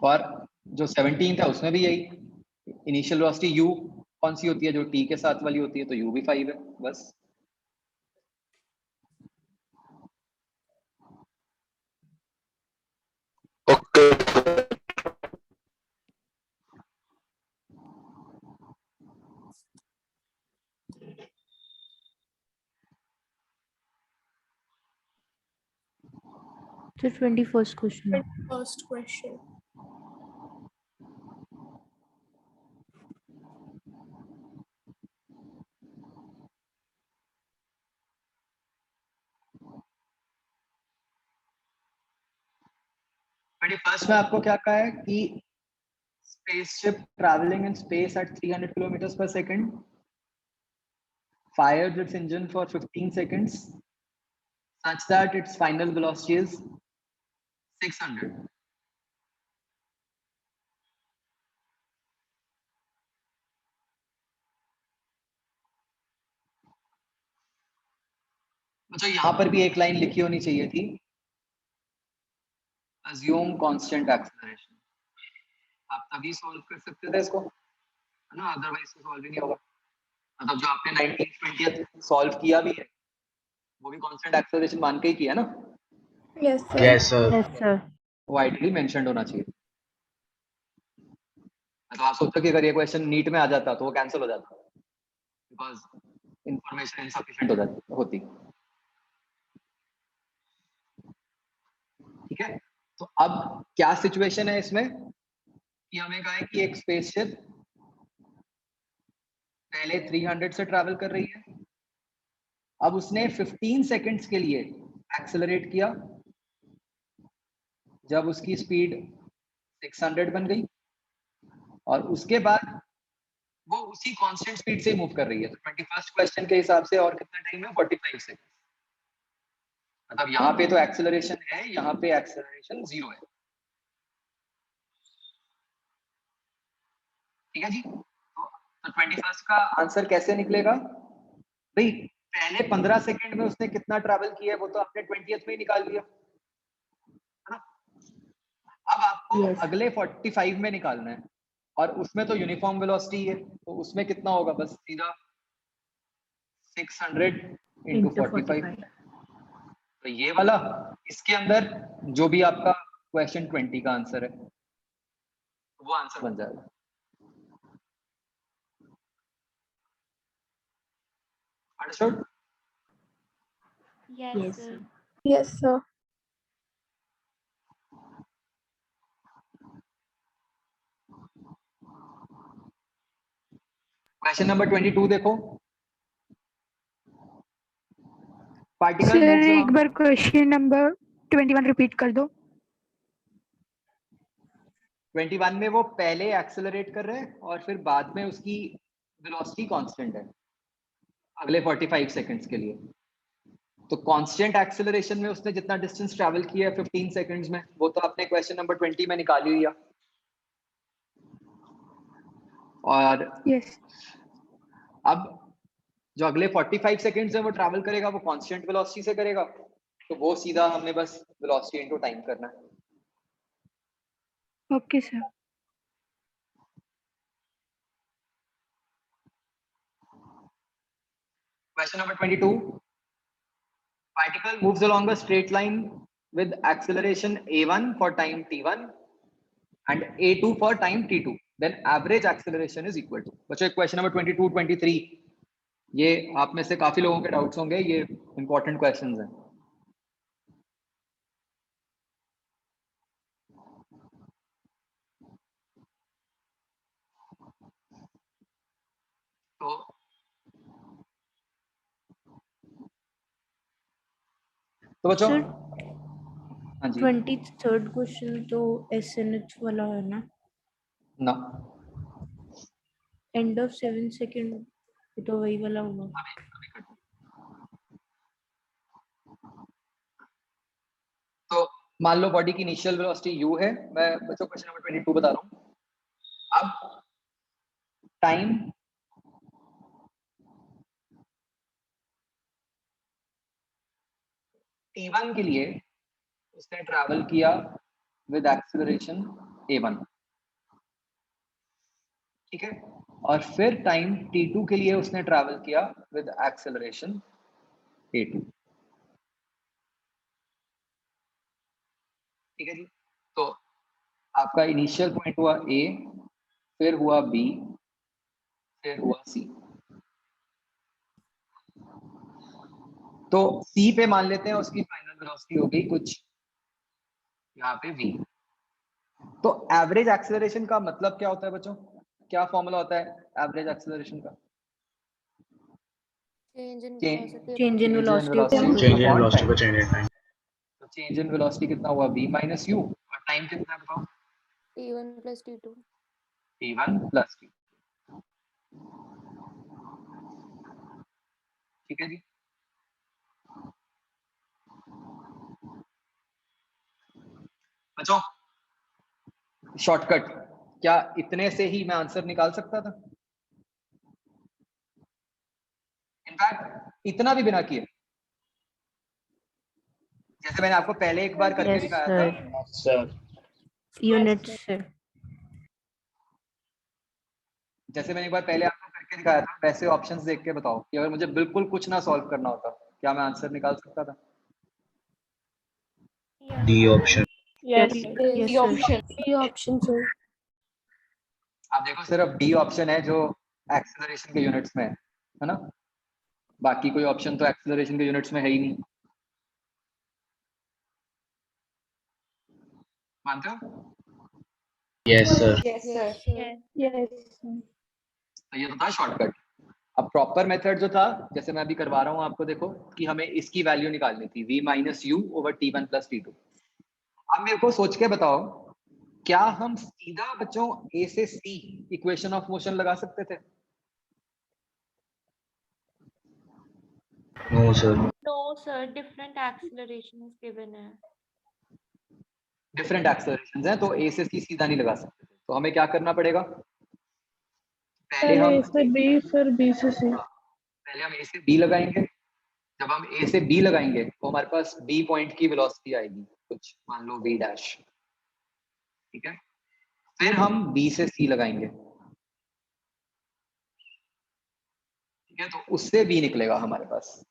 और जो 17th है उसमें भी यही, इनिशियल वेलोसिटी u कौन सी होती है, जो t के साथ वाली होती है, तो u भी 5 है बस। ओके तो 21st question. First question. First में आपको क्या कहा है कि spaceship traveling in space at 300 kilometers per second fires its engine for 15 seconds such that its final velocity is 600. तो यहाँ पर भी एक लाइन लिखी होनी चाहिए थी, assume constant acceleration। आप तभी सॉल्व कर सकते थे इसको, है ना, अदरवाइज तो सॉल्व ही नहीं होगा। मतलब जो आपने 1920 सॉल्व किया भी है वो भी कांस्टेंट एक्सेलरेशन मान के ही किया ना। Yes, sir. Yes, sir. Yes sir. वो आइडियली मेंशन्ड होना चाहिए। तो आप सोचो कि अगर ये क्वेश्चन नीट में आ जाता तो वो कैंसिल हो जाता, बिकॉज इंफॉर्मेशन इनसफिशिएंट हो जाती होती। ठीक है, तो अब क्या सिचुएशन है इसमें कि हमें कहा है कि एक स्पेसशिप पहले 300 से ट्रैवल कर रही है, अब उसने 15 सेकंड्स के लिए एक्सेलरेट किया, जब उसकी स्पीड 600 बन गई, और उसके बाद वो उसी कांस्टेंट स्पीड से मूव कर रही है। तो 21st क्वेश्चन के हिसाब से और कितना टाइम है, 45 सेकंड। मतलब यहाँ पे तो एक्सेलरेशन है, यहाँ पे एक्सेलरेशन 0 है। ठीक है जी, तो 21st का आंसर कैसे निकलेगा भाई, पहले 15 सेकंड में उसने कितना ट्रैवल किया है वो तो आपने 20th में ही निकाल लिया, है ना। अब आपको अगले 45 में निकालना है, और उसमें तो यूनिफॉर्म वेलोसिटी है, तो उसमें कितना होगा, बस सीधा 600 इंटू 45। तो ये वाला, इसके अंदर जो भी आपका क्वेश्चन 20 का आंसर है वो आंसर बन जाएगा। Understood? Yes, sir. Yes, sir. Question number 22 देखो। पार्टिकल सर एक बार क्वेश्चन नंबर 21 रिपीट कर दो। 21 में वो पहले एक्सेलरेट कर रहे हैं और फिर बाद में उसकी वेलोसिटी कांस्टेंट है अगले 45 सेकंड्स के लिए। तो कांस्टेंट एक्सेलरेशन में उसने जितना डिस्टेंस ट्रैवल किया है 15 सेकंड्स में, वो तो आपने क्वेश्चन नंबर 20 में निकाल ही लिया। और yes. अब जो अगले 45 सेकेंड्स में वो ट्रैवल करेगा वो कांस्टेंट वेलोसिटी से करेगा, तो वो सीधा हमने बस वेलोसिटी इनटू टाइम करना है। Okay sir. Question number 22. Particle moves along a straight line with acceleration a1 for time t1 and a2 for time t2. Then average acceleration is equal to. बच्चों question number 22, 23 ये आप में से काफी लोगों के डाउट्स होंगे, ये इंपॉर्टेंट क्वेश्चंस हैं। तो बच्चों हाँ जी 23rd क्वेश्चन तो SNH वाला है ना? ना, एंड ऑफ 7 सेकंड तो वही वाला होगा। तो मान लो बॉडी की इनिशियल वेलोसिटी u है, मैं बच्चों क्वेश्चन नंबर 22 बता रहा हूँ। अब टाइम t1 के लिए उसने ट्रैवल किया विद एक्सेलरेशन a1, ठीक है, और फिर टाइम t2 के लिए उसने ट्रैवल किया विद एक्सेलरेशन a2, ठीक है जी। तो आपका इनिशियल पॉइंट हुआ a, फिर हुआ b, फिर हुआ c। तो c पे मान लेते हैं उसकी फाइनल वेलोसिटी हो गई कुछ यहाँ पे v। तो एवरेज एक्सेलरेशन का मतलब क्या होता है बच्चों? क्या फॉर्मूला होता है एवरेज एक्सेलरेशन का? Change in change in velocity change in velocity पर चेंज इन टाइम। तो चेंज इन वेलोसिटी कितना हुआ v माइनस u, और टाइम कितना है बताओ? t1 plus t2 t1 plus t, ठीक है जी। बच्चों शॉर्टकट, क्या इतने से ही मैं आंसर निकाल सकता था? इनफैक्ट इतना भी बिना किए, जैसे मैंने आपको पहले एक बार करके दिखाया था सर यूनिट से। जैसे मैंने एक बार पहले आपको करके दिखाया था, वैसे ऑप्शंस देख के बताओ कि अगर मुझे बिल्कुल कुछ ना सॉल्व करना होता क्या मैं आंसर निकाल सकता था? D option. Yes D option. D option sir. आप देखो सिर्फ डी ऑप्शन है जो एक्सेलरेशन के यूनिट्स में है ना, बाकी कोई ऑप्शन तो एक्सेलरेशन के यूनिट्स में है ही नहीं। मानते हो? Yes sir. Yes sir. Yes तो ये तो था शॉर्टकट। अब प्रॉपर मेथड जो था, जैसे मैं अभी करवा रहा हूँ आपको, देखो कि हमें इसकी वैल्यू निकालनी थी v minus you over t1 plus t2। अब मेरे को सोच के बताओ, क्या हम सीधा बच्चों a से c इक्वेशन ऑफ मोशन लगा सकते थे? No sir. No sir, different accelerations given है। डिफरेंट एक्सेलरेशंस हैं, तो a से c सीधा नहीं लगा सकते थे। तो हमें क्या करना पड़ेगा? पहले हम A से B फिर B से C। पहले हम a से b लगाएंगे। जब हम a से b लगाएंगे तो हमारे पास b पॉइंट की वेलोसिटी आएगी कुछ, मान लो v डैश, ठीक है। फिर हम b से c लगाएंगे, ठीक है, तो उससे b निकलेगा हमारे पास,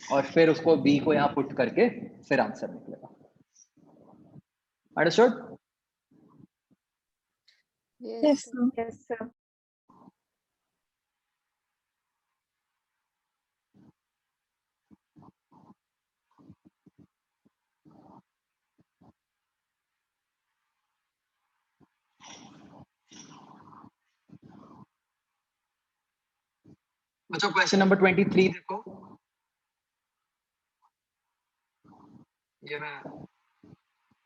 और फिर उसको b को यहाँ पुट करके फिर आंसर निकलेगा। अंडरस्टूड? Yes sir. बच्चों क्वेश्चन नंबर 23 देखो, ये मैं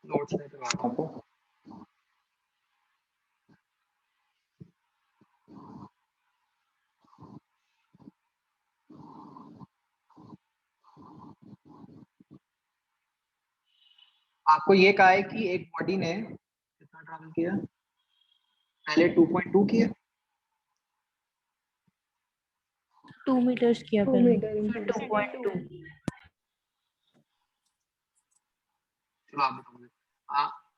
नोट्स में करवा रहा हूं आपको। आपको ये कहा है कि एक बॉडी ने कितना ट्रैवल किया? पहले 2.2 किया, 2 meters किया 2 पहले meter into फिर 2.2 चलो आप बताओ मुझे।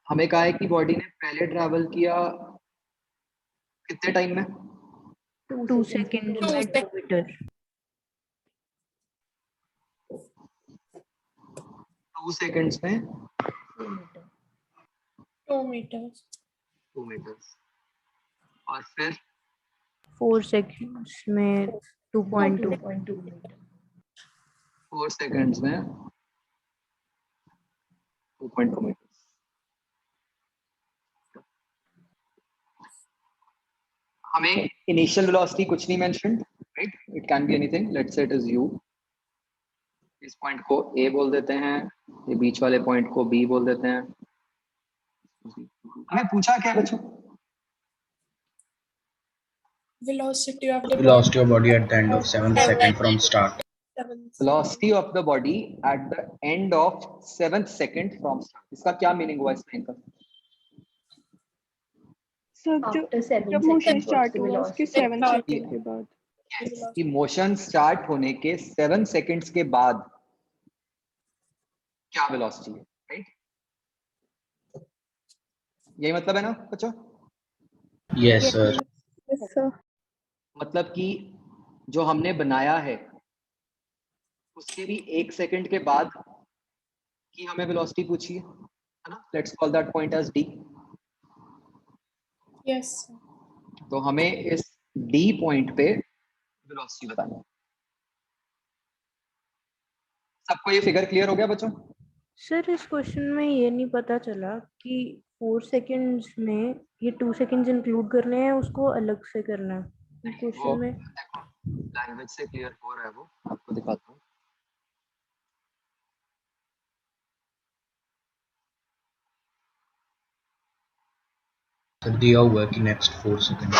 हमें कहा है कि बॉडी ने पहले ट्रैवल किया कितने टाइम में? 2 seconds में 2 meter 2 सेकंड्स में 2 meters 2 मीटर्स और फिर 4 seconds में 2.2 4 सेकंड्स में 2.2 मीटर्स। हमें इनिशियल वेलोसिटी कुछ नहीं mentioned, right? It can be anything, let's say it is u। इस पॉइंट को a बोल देते हैं, ये बीच वाले पॉइंट को b बोल देते हैं। हमें पूछा क्या बच्चों? velocity of the Velocity of body at the end of 7th second from start. Velocity of the body at the end of 7th second from start। इसका क्या मीनिंग हुआ एक्सप्लेन कर? सर जब मोशन स्टार्ट हुआ उसके 7 सेकंड के बाद कि मोशन स्टार्ट होने के 7 सेकंड्स के बाद क्या वेलोसिटी है, राइट? यही मतलब है ना बच्चों? Yes, sir. मतलब कि जो हमने बनाया है उसके भी 1 सेकंड के बाद की हमें वेलोसिटी पूछी है ना? Let's call that point as d। yes तो हमें इस d पॉइंट पे वेलोसिटी बतानी है। सबको ये फिगर क्लियर हो गया बच्चों? सर इस क्वेश्चन में ये नहीं पता चला कि 4 seconds में ये 2 seconds इंक्लूड करने हैं, उसको अलग से करना है क्वेश्चन में। लैंग्वेज से क्लियर हो रहा है, वो आपको दिखाता हूँ। तो दिया हुआ है कि नेक्स्ट 4 सेकंड।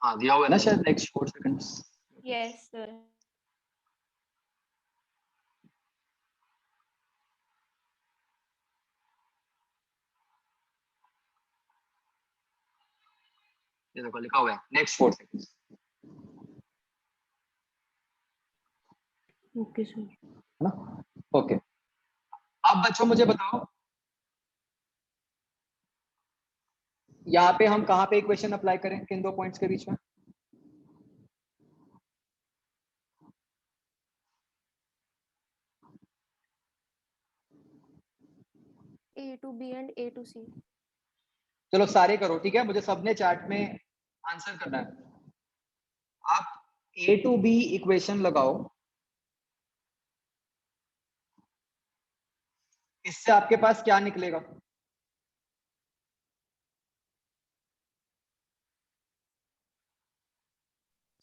हाँ दिया हुआ है ना शायद नेक्स्ट 4 सेकंड्स। Yes, sir. ये देखो लिखा हुआ है नेक्स्ट 4 सेकंड्स। Okay sir. है ना? ओके। अब बच्चों मुझे बताओ यहाँ पे हम कहाँ पे इक्वेशन अप्लाई करें किन दो पॉइंट्स के बीच में? A to B and A to C। चलो सारे करो, ठीक है? मुझे सबने चैट में आंसर करना है। आप A to B इक्वेशन लगाओ, इससे आपके पास क्या निकलेगा?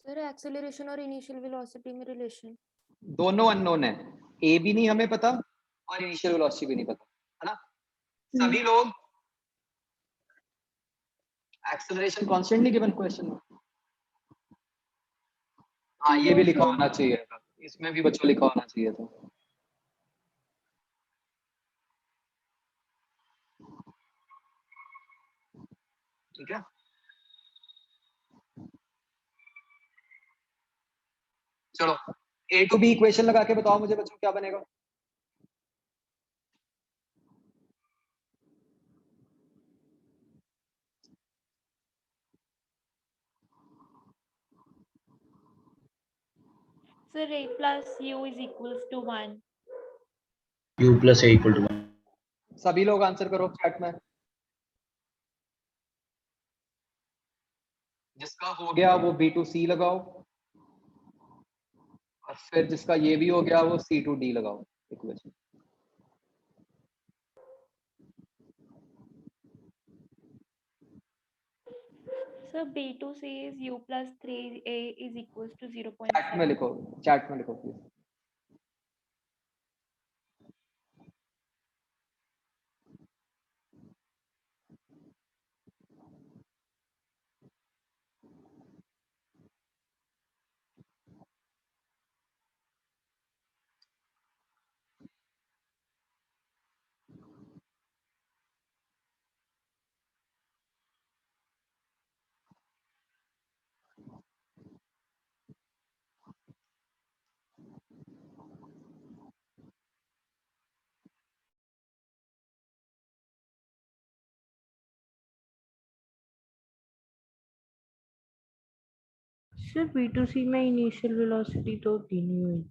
सर एक्सेलरेशन और इनिशियल वेलोसिटी में रिलेशन दोनों अननोन है, ए भी नहीं हमें पता और इनिशियल वेलोसिटी भी नहीं पता, है ना? सभी लोग एक्सेलरेशन कांस्टेंट नहीं गिवन क्वेश्चन में। हाँ ये भी लिखा होना चाहिए था, इसमें भी बच्चों लिखा होना चाहिए था। ठीक है, चलो ए टू बी इक्वेशन लगा के बताओ मुझे बच्चों क्या बनेगा? Sir, A plus U is equals to 1. U plus A equal to 1. सभी लोग आंसर करो चैट में। जिसका हो गया वो B to C लगाओ और फिर जिसका ये भी हो गया वो C to D लगाओ equation. So B to C is U plus 3A is equals to chat 0.7. में लिखो, चैट में लिखो प्लीज। सर B2C में इनिशियल वेलोसिटी तो दी नहीं हुई।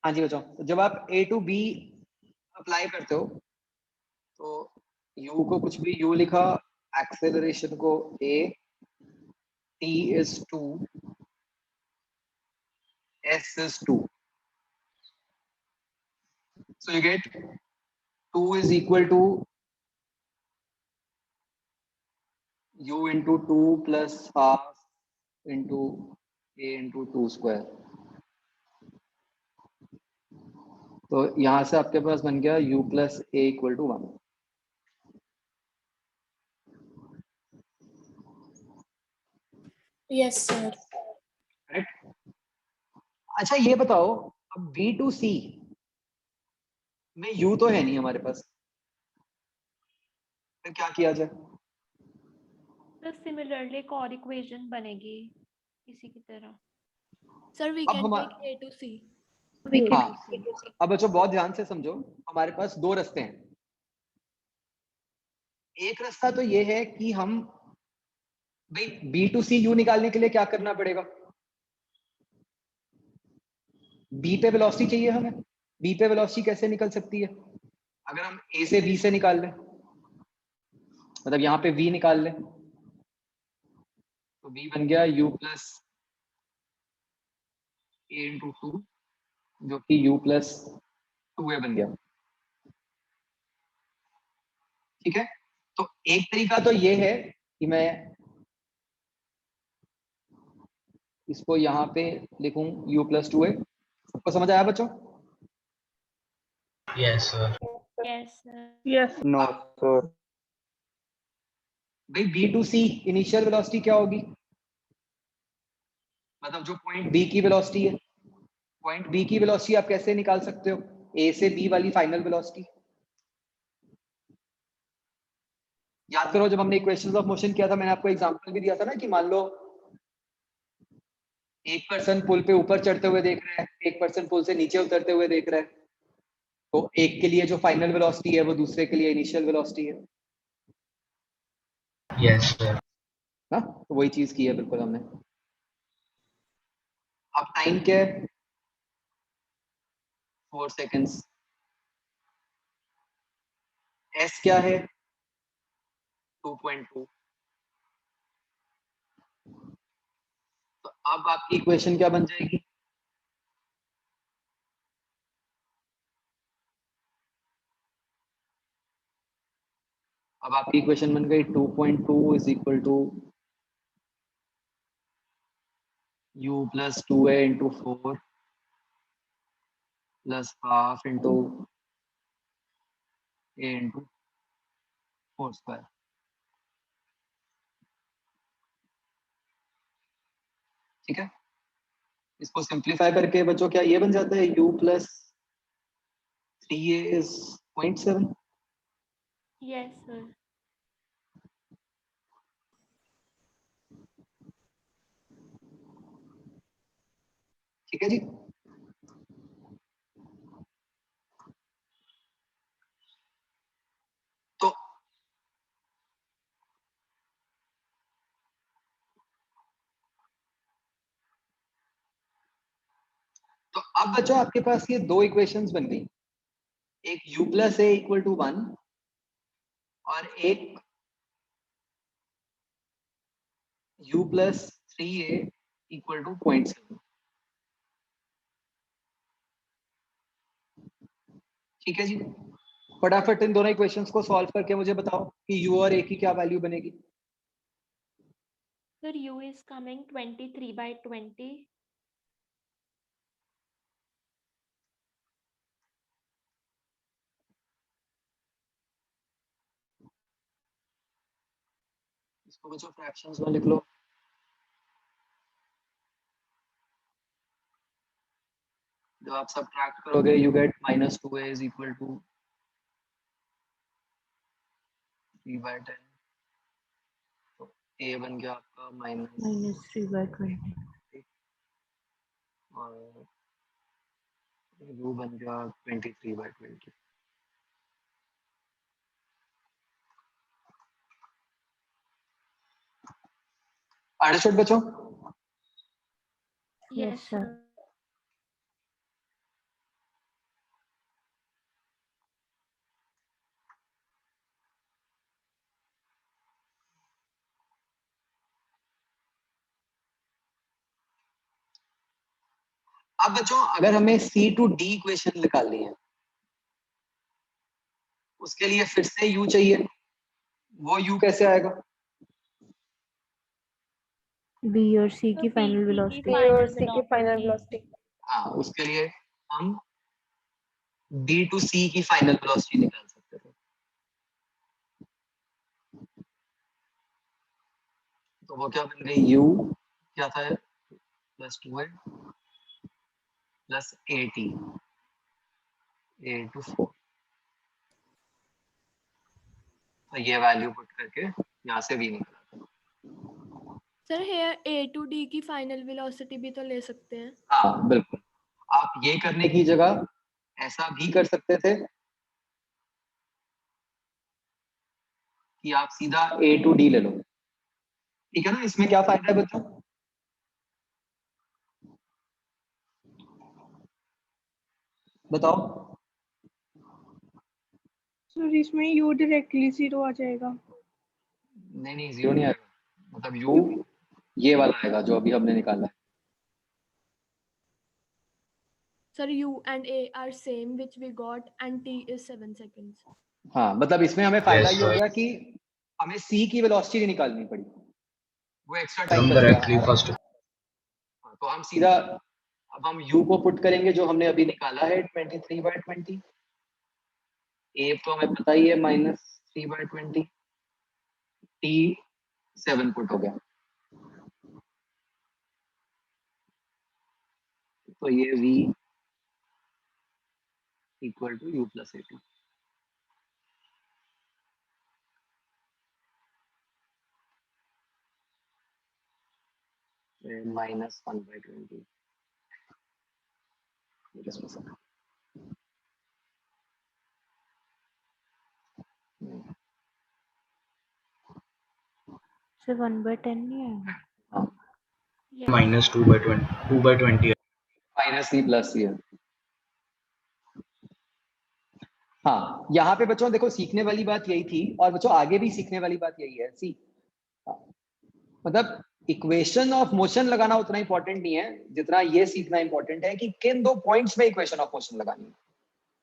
हाँ जी बच्चों, तो जब आप A to B अप्लाई करते हो तो U को कुछ भी U लिखा, एक्सेलरेशन को A, T is 2, S is 2. So you get 2 is equal to U into 2 plus half into A into 2 square. तो यहां से आपके पास बन गया U plus A equal to 1. Yes sir. Correct. अच्छा ये बताओ, अब B to C में U तो है नहीं हमारे पास, फिर क्या किया जाए? तो सिमिलरली एक और इक्वेशन बनेगी इसी की तरह। Sir, we अब can हम take A to C. हाँ, अब बच्चों बहुत ध्यान से समझो, हमारे पास दो रास्ते हैं। एक रास्ता तो ये है कि हम भाई B to C U निकालने के लिए क्या करना पड़ेगा? B पे वेलोसिटी चाहिए हमें। B पे वेलोसिटी कैसे निकल सकती है? अगर हम A से B से निकाल लें, मतलब यहाँ पे V निकाल लें, तो V बन गया U plus A into 2, जो कि U plus 2A बन गया। ठीक है, तो एक तरीका तो ये है कि मैं इसको यहाँ पे लिखूं U plus 2A। सबको समझ आया बच्चों? Yes, sir. Yes sir. Yes. No sir. भाई B to C initial velocity क्या होगी? मतलब जो पॉइंट B की वेलोसिटी है, पॉइंट B की वेलोसिटी आप कैसे निकाल सकते हो? A से B वाली फाइनल वेलोसिटी। याद करो जब हमने इक्वेशंस ऑफ मोशन किया था, मैंने आपको एग्जांपल भी दिया था ना कि मान लो एक पर्सन पुल पे ऊपर चढ़ते हुए देख रहा है, एक पर्सन पुल से नीचे उतरते हुए देख रहा है, तो एक के लिए जो फाइनल वेलोसिटी है वो दूसरे के लिए इनिशियल वेलोसिटी है। Yes, sir. हाँ, तो वही चीज की है बिल्कुल हमने। अब टाइम क्या है? 4 सेकेंड्स। एस क्या है? 2.2। तो अब आपकी इक्वेशन क्या बन जाएगी? अब आपकी इक्वेशन बन गई 2.2 is equal to u plus 2a into 4 plus half into a into 4 square। ठीक है, इसको सिंप्लीफाई करके बच्चों क्या ये बन जाता है u plus 3a is 0.7। Yes, sir. ठीक है जी। तो अब बच्चों आपके पास ये दो इक्वेशंस बन गई, एक u plus a equal to 1 और एक u plus 3a equal to 0.7। ठीक है जी, फटाफट इन दोनों इक्वेशंस को सॉल्व करके मुझे बताओ कि u और a की क्या वैल्यू बनेगी। Sir, u is coming 23/20. इसको बच्चों फ्रैक्शंस में लिख लो। जब आप सब्ट्रैक्ट करोगे you get -2a is equal to 3/10। तो a बन गया आपका -3/20 और u बन गया 23/20। अंडरस्टूड बच्चों? Yes, sir. अब बच्चों अगर हमें C to D इक्वेशन निकालनी है, उसके लिए फिर से U चाहिए। वो U कैसे आएगा? B और C की फाइनल वेलोसिटी। B और C की फाइनल वेलोसिटी। हाँ, उसके लिए हम D to C की फाइनल वेलोसिटी निकाल सकते थे। तो वो क्या बन गई? U क्या था? +2a plus 80 a to 4। तो ये वैल्यू पुट करके यहाँ से V निकाला। Sir here A to D की फाइनल वेलोसिटी भी तो ले सकते हैं। हाँ बिल्कुल, आप ये करने की जगह ऐसा भी कर सकते थे कि आप सीधा A to D ले लो। ठीक है ना, इसमें क्या फायदा है बच्चों? बताओ। सर इसमें u डायरेक्टली 0 आ जाएगा। नहीं 0 नहीं आएगा, मतलब U ये वाला आएगा जो अभी हमने निकाला है। Sir, U and A are same which we got and T is 7 seconds. हाँ, मतलब इसमें हमें फायदा Yes, ये हो sir. गया कि हमें C की वेलोसिटी नहीं निकालनी पड़ी, वो एक्स्ट्रा टाइम Come बच गया directly हमारा। first. तो हम सीधा अब हम U को पुट करेंगे जो हमने अभी निकाला है 23/20। A तो हमें पता ही है -3/20। T 7 पुट हो गया, तो ये V equal to U plus 80। -1/20। से 1/10 नहीं आएगा। minus 2/20 2/20 माइनस सी प्लस सी है। हाँ, यहाँ पे बच्चों देखो सीखने वाली बात यही थी, और बच्चों आगे भी सीखने वाली बात यही है। सी मतलब इक्वेशन ऑफ मोशन लगाना उतना इंपॉर्टेंट नहीं है जितना ये सीखना इंपॉर्टेंट है कि किन दो पॉइंट्स में इक्वेशन ऑफ मोशन लगानी है।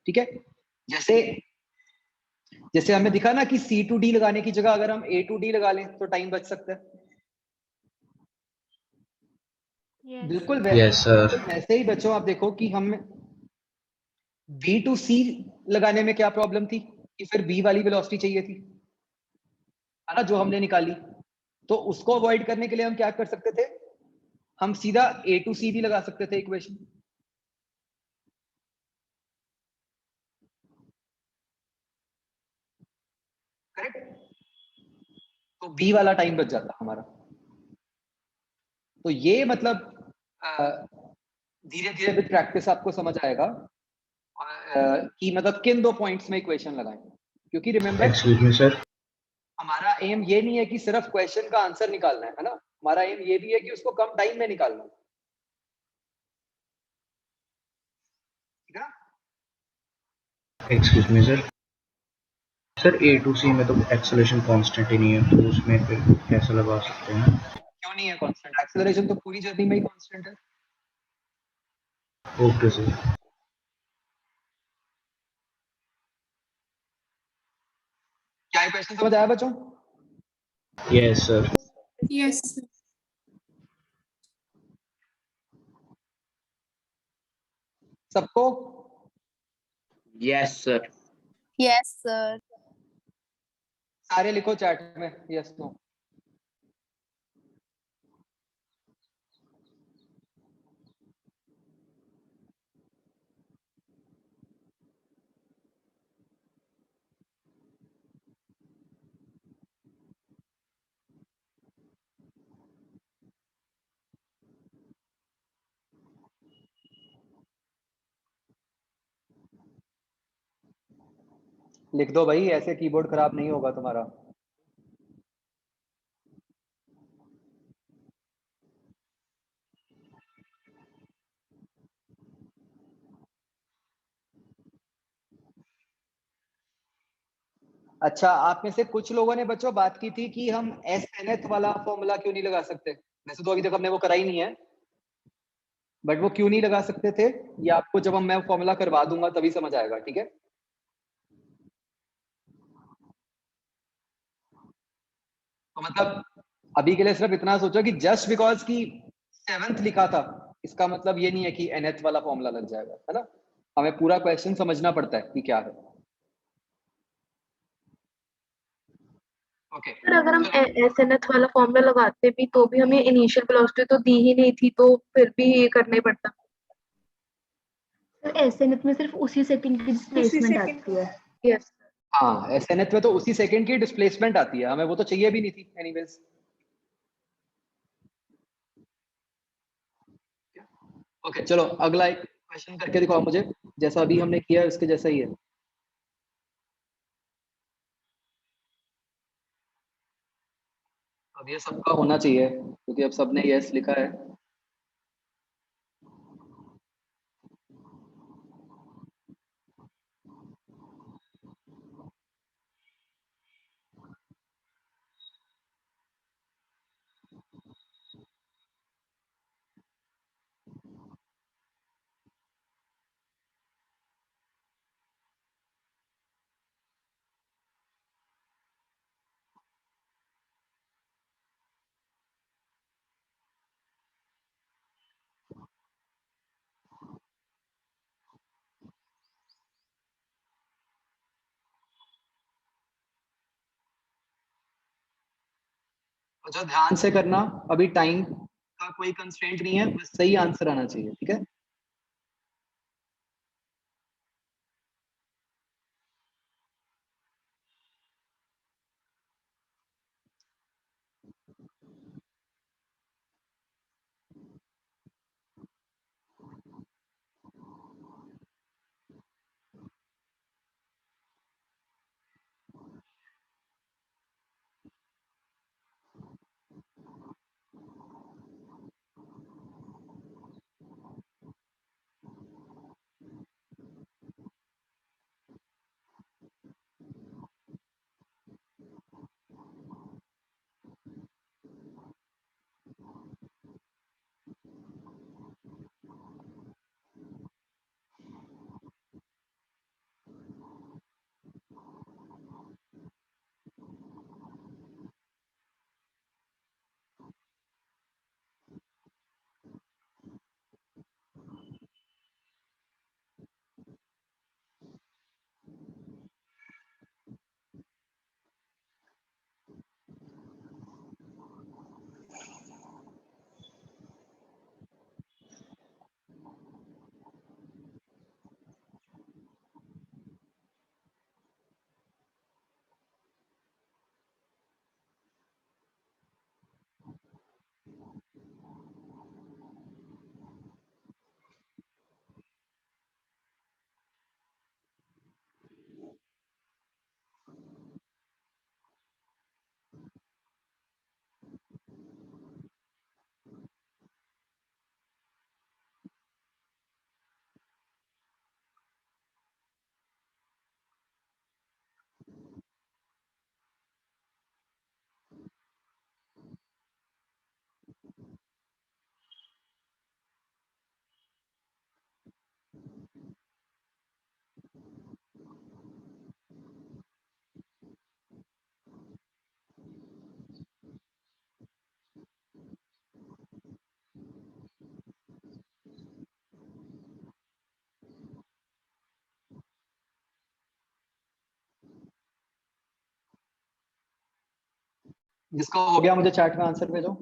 ठीक है, जैसे जैसे हमें दिखा ना कि C to D लगाने की जगह अगर हम A to D लगा लें तो टाइम बच सकता है। बिल्कुल Yes, sir. वैसे ही बच्चों आप देखो कि हम B to C लगाने में क्या प्रॉब्लम थी कि फिर B वाली वेलोसिटी चाहिए थी, है ना, जो हमने निकाली। तो उसको अवॉइड करने के लिए हम क्या कर सकते थे, हम सीधा A to C भी लगा सकते थे इक्वेशन। करेक्ट, तो B वाला टाइम बच जाता हमारा। तो ये मतलब धीरे धीरे विद प्रैक्टिस आपको समझ आएगा कि मतलब किन दो पॉइंट्स में इक्वेशन लगाएं, क्योंकि रिमेंबर Excuse me, sir. हमारा एम ये नहीं है कि सिर्फ क्वेश्चन का आंसर निकालना है ना, हमारा एम ये भी है कि उसको कम टाइम में निकालना है। ठीक है ना? Excuse me, sir. Sir A to C में तो एक्सेलरेशन कांस्टेंट ही नहीं है, तो उसमें फिर कैसे लगा सकते हैं? क्यों नहीं है कांस्टेंट? एक्सेलरेशन तो पूरी जर्नी में ही कांस्टेंट है। Okay sir. क्या क्वेश्चन समझ आया बच्चों? Yes sir. यस सबको? Yes sir. Yes sir. सारे लिखो चैट में यस नो। लिख दो भाई, ऐसे कीबोर्ड खराब नहीं होगा तुम्हारा। अच्छा, आप में से कुछ लोगों ने बच्चों बात की थी कि हम एस एन एथ वाला फॉर्मूला क्यों नहीं लगा सकते। वैसे तो अभी तक हमने वो करा ही नहीं है, बट वो क्यों नहीं लगा सकते थे ये आपको जब मैं फॉर्मूला करवा दूंगा तभी समझ आएगा। ठीक है, तो मतलब अभी के लिए सिर्फ इतना सोचो कि जस्ट बिकॉज की 7th लिखा था इसका मतलब ये नहीं है कि nth वाला फॉर्मूला लग जाएगा, है ना। हमें पूरा क्वेश्चन समझना पड़ता है कि क्या है। ओके सर अगर हम एसएनएथ वाला फॉर्मूला लगाते भी तो भी हमें इनिशियल वेलोसिटी तो दी ही नहीं थी, तो फिर भी ये करना ही पड़ता। सर एसएनएथ में सिर्फ उसी सेकंड की डिस्प्लेसमेंट आती है। यस हाँ, एसएनएथ में तो उसी सेकंड की डिस्प्लेसमेंट आती है, हमें वो तो चाहिए भी नहीं थी एनीवेज। ओके चलो अगला एक क्वेश्चन करके दिखाओ मुझे, जैसा अभी हमने किया उसके जैसा ही है। अब ये सबका होना चाहिए क्योंकि अब सबने यस लिखा है। अच्छा ध्यान से करना, अभी टाइम का कोई कंस्ट्रेंट नहीं है, बस सही आंसर आना चाहिए। ठीक है, जिसका हो गया मुझे चैट में आंसर भेजो।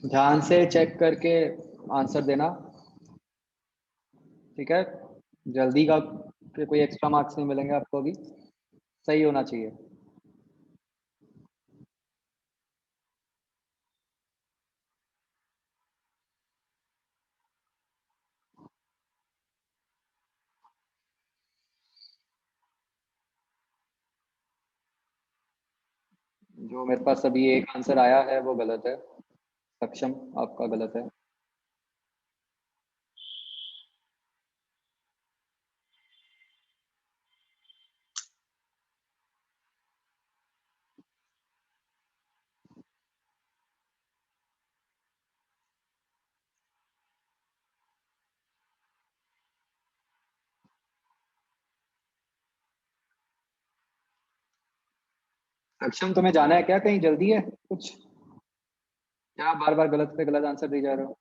ध्यान से चेक करके आंसर देना, ठीक है? जल्दी का के कोई एक्स्ट्रा मार्क्स नहीं मिलेंगे आपको, अभी सही होना चाहिए। जो मेरे पास अभी एक आंसर आया है वो गलत है। सक्षम, आपका गलत है। सक्षम, तुम्हें जाना है क्या कहीं? जल्दी है कुछ? क्या बार बार गलत पे गलत आंसर दे जा रहे हो?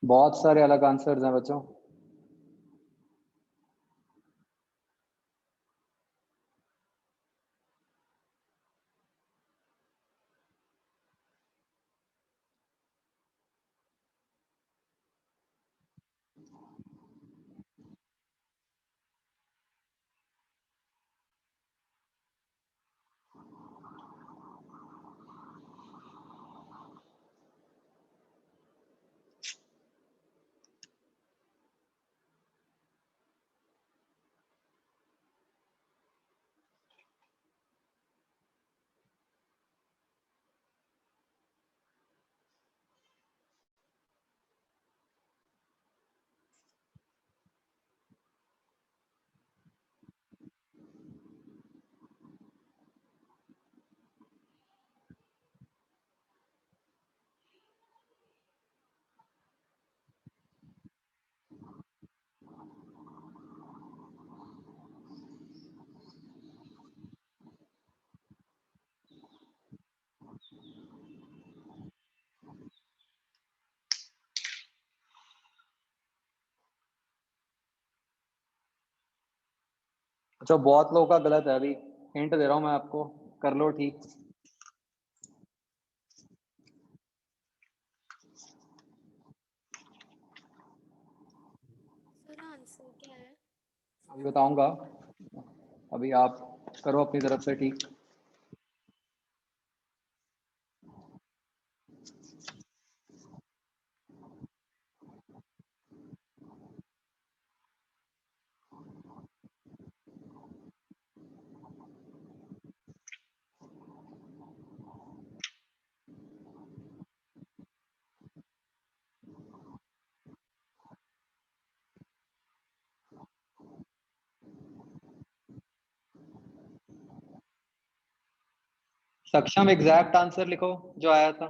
बहुत सारे अलग आंसर्स हैं बच्चों। अच्छा बहुत लोगों का गलत है, अभी हिंट दे रहा हूँ मैं आपको, कर लो ठीक। सर आंसर क्या है? अभी बताऊंगा, अभी आप करो अपनी तरफ से ठीक। सक्षम एग्जैक्ट आंसर लिखो जो आया था।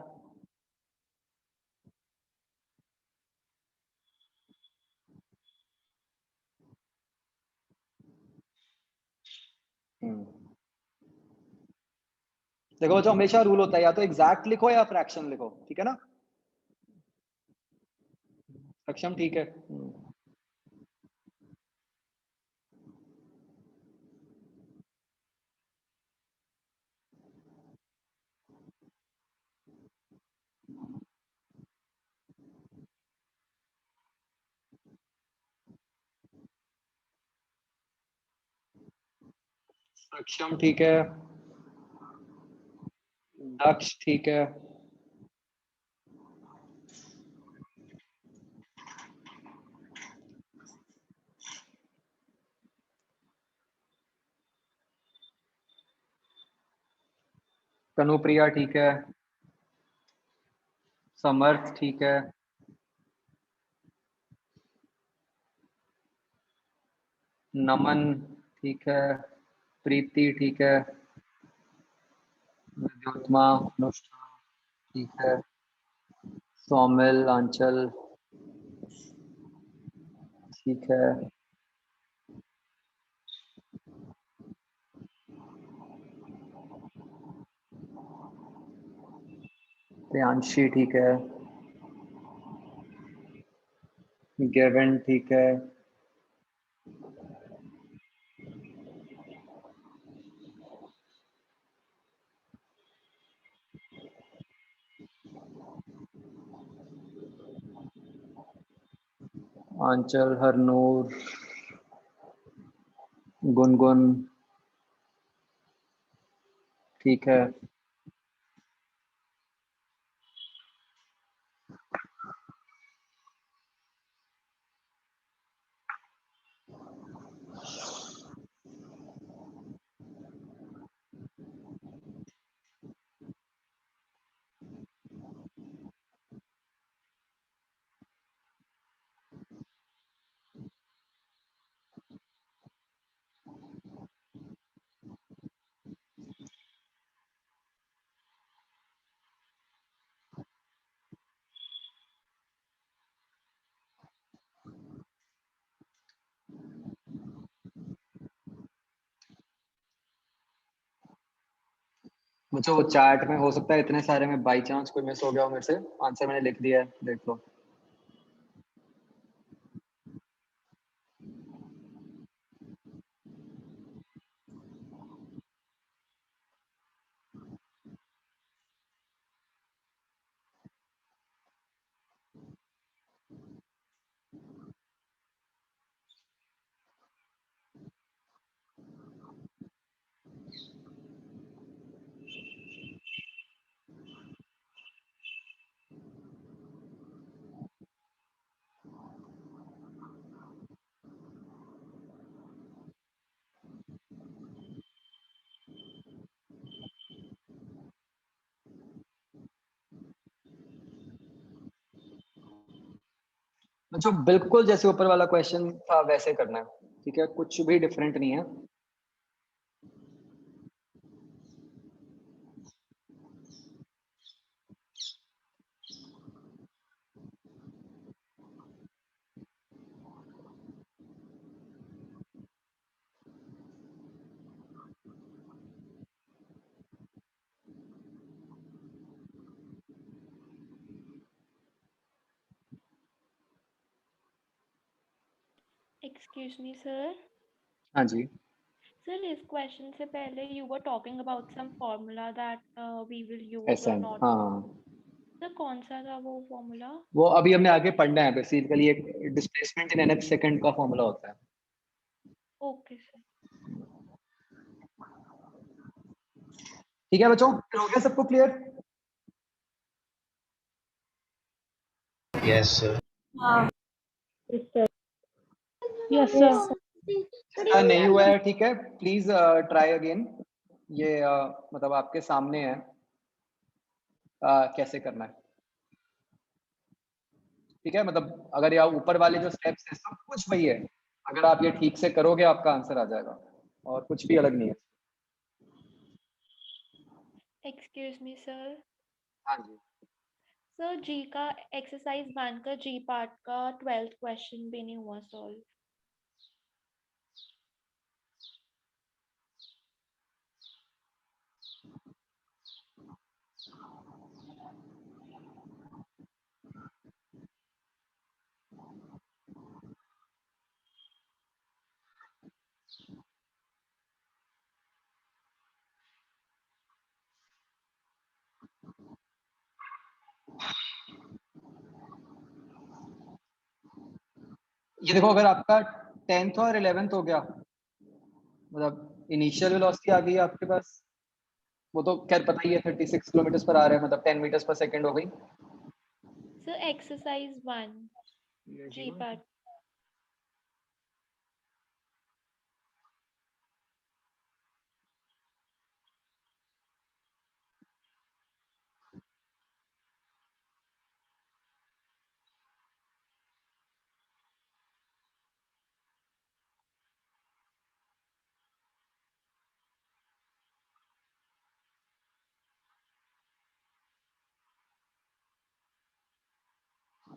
देखो जो हमेशा रूल होता है, या तो एग्जैक्ट लिखो या फ्रैक्शन लिखो, ठीक है ना। सक्षम ठीक है। सक्षम ठीक है, दक्ष ठीक है, कनुप्रिया ठीक है, समर्थ ठीक है, नमन ठीक है, प्रीति ठीक है, ज्योत्मा अनुष्ठा ठीक है, सौमिल आंचल ठीक है, प्रियांशी ठीक है, गेविन ठीक है, आंचल, हरनूर, गुनगुन ठीक है, मुझे वो चैट में हो सकता है इतने सारे में बाई चांस कोई मिस हो गया हो मेरे से, आंसर मैंने लिख दिया है, देख लो। जो बिल्कुल जैसे ऊपर वाला क्वेश्चन था वैसे करना है, ठीक है, कुछ भी डिफरेंट नहीं है। Excuse me, sir. हाँ जी। Sir, इस क्वेश्चन से पहले you were talking about some formula that we will use or SN, not. हाँ सर कौन सा था वो फॉर्मूला? वो अभी हमने आगे पढ़ना है। बेसिकली एक डिस्प्लेसमेंट इन nth सेकंड का फॉर्मूला होता है। Okay sir. ठीक है बच्चों, फिर हो गया सबको क्लियर? Yes sir. हाँ यस सर। जिसका नहीं हुआ है ठीक है, प्लीज ट्राई अगेन। ये मतलब आपके सामने है कैसे करना है। ठीक है, मतलब अगर यहाँ ऊपर वाले जो स्टेप्स है सब कुछ वही है। अगर आप ये ठीक से करोगे आपका आंसर आ जाएगा और कुछ भी अलग नहीं है। Excuse me sir. हाँ जी सर जी का एक्सरसाइज 1 का जी पार्ट का 12th क्वेश्चन भी नहीं हुआ सॉल्व। ये देखो, अगर आपका 10th और 11th हो गया, मतलब इनिशियल वेलोसिटी आ गई है आपके पास, वो तो खैर पता ही है 36 किलोमीटर पर आ रहा है, मतलब 10 मीटर्स पर सेकंड हो गई। सर एक्सरसाइज 1 जी पार्ट।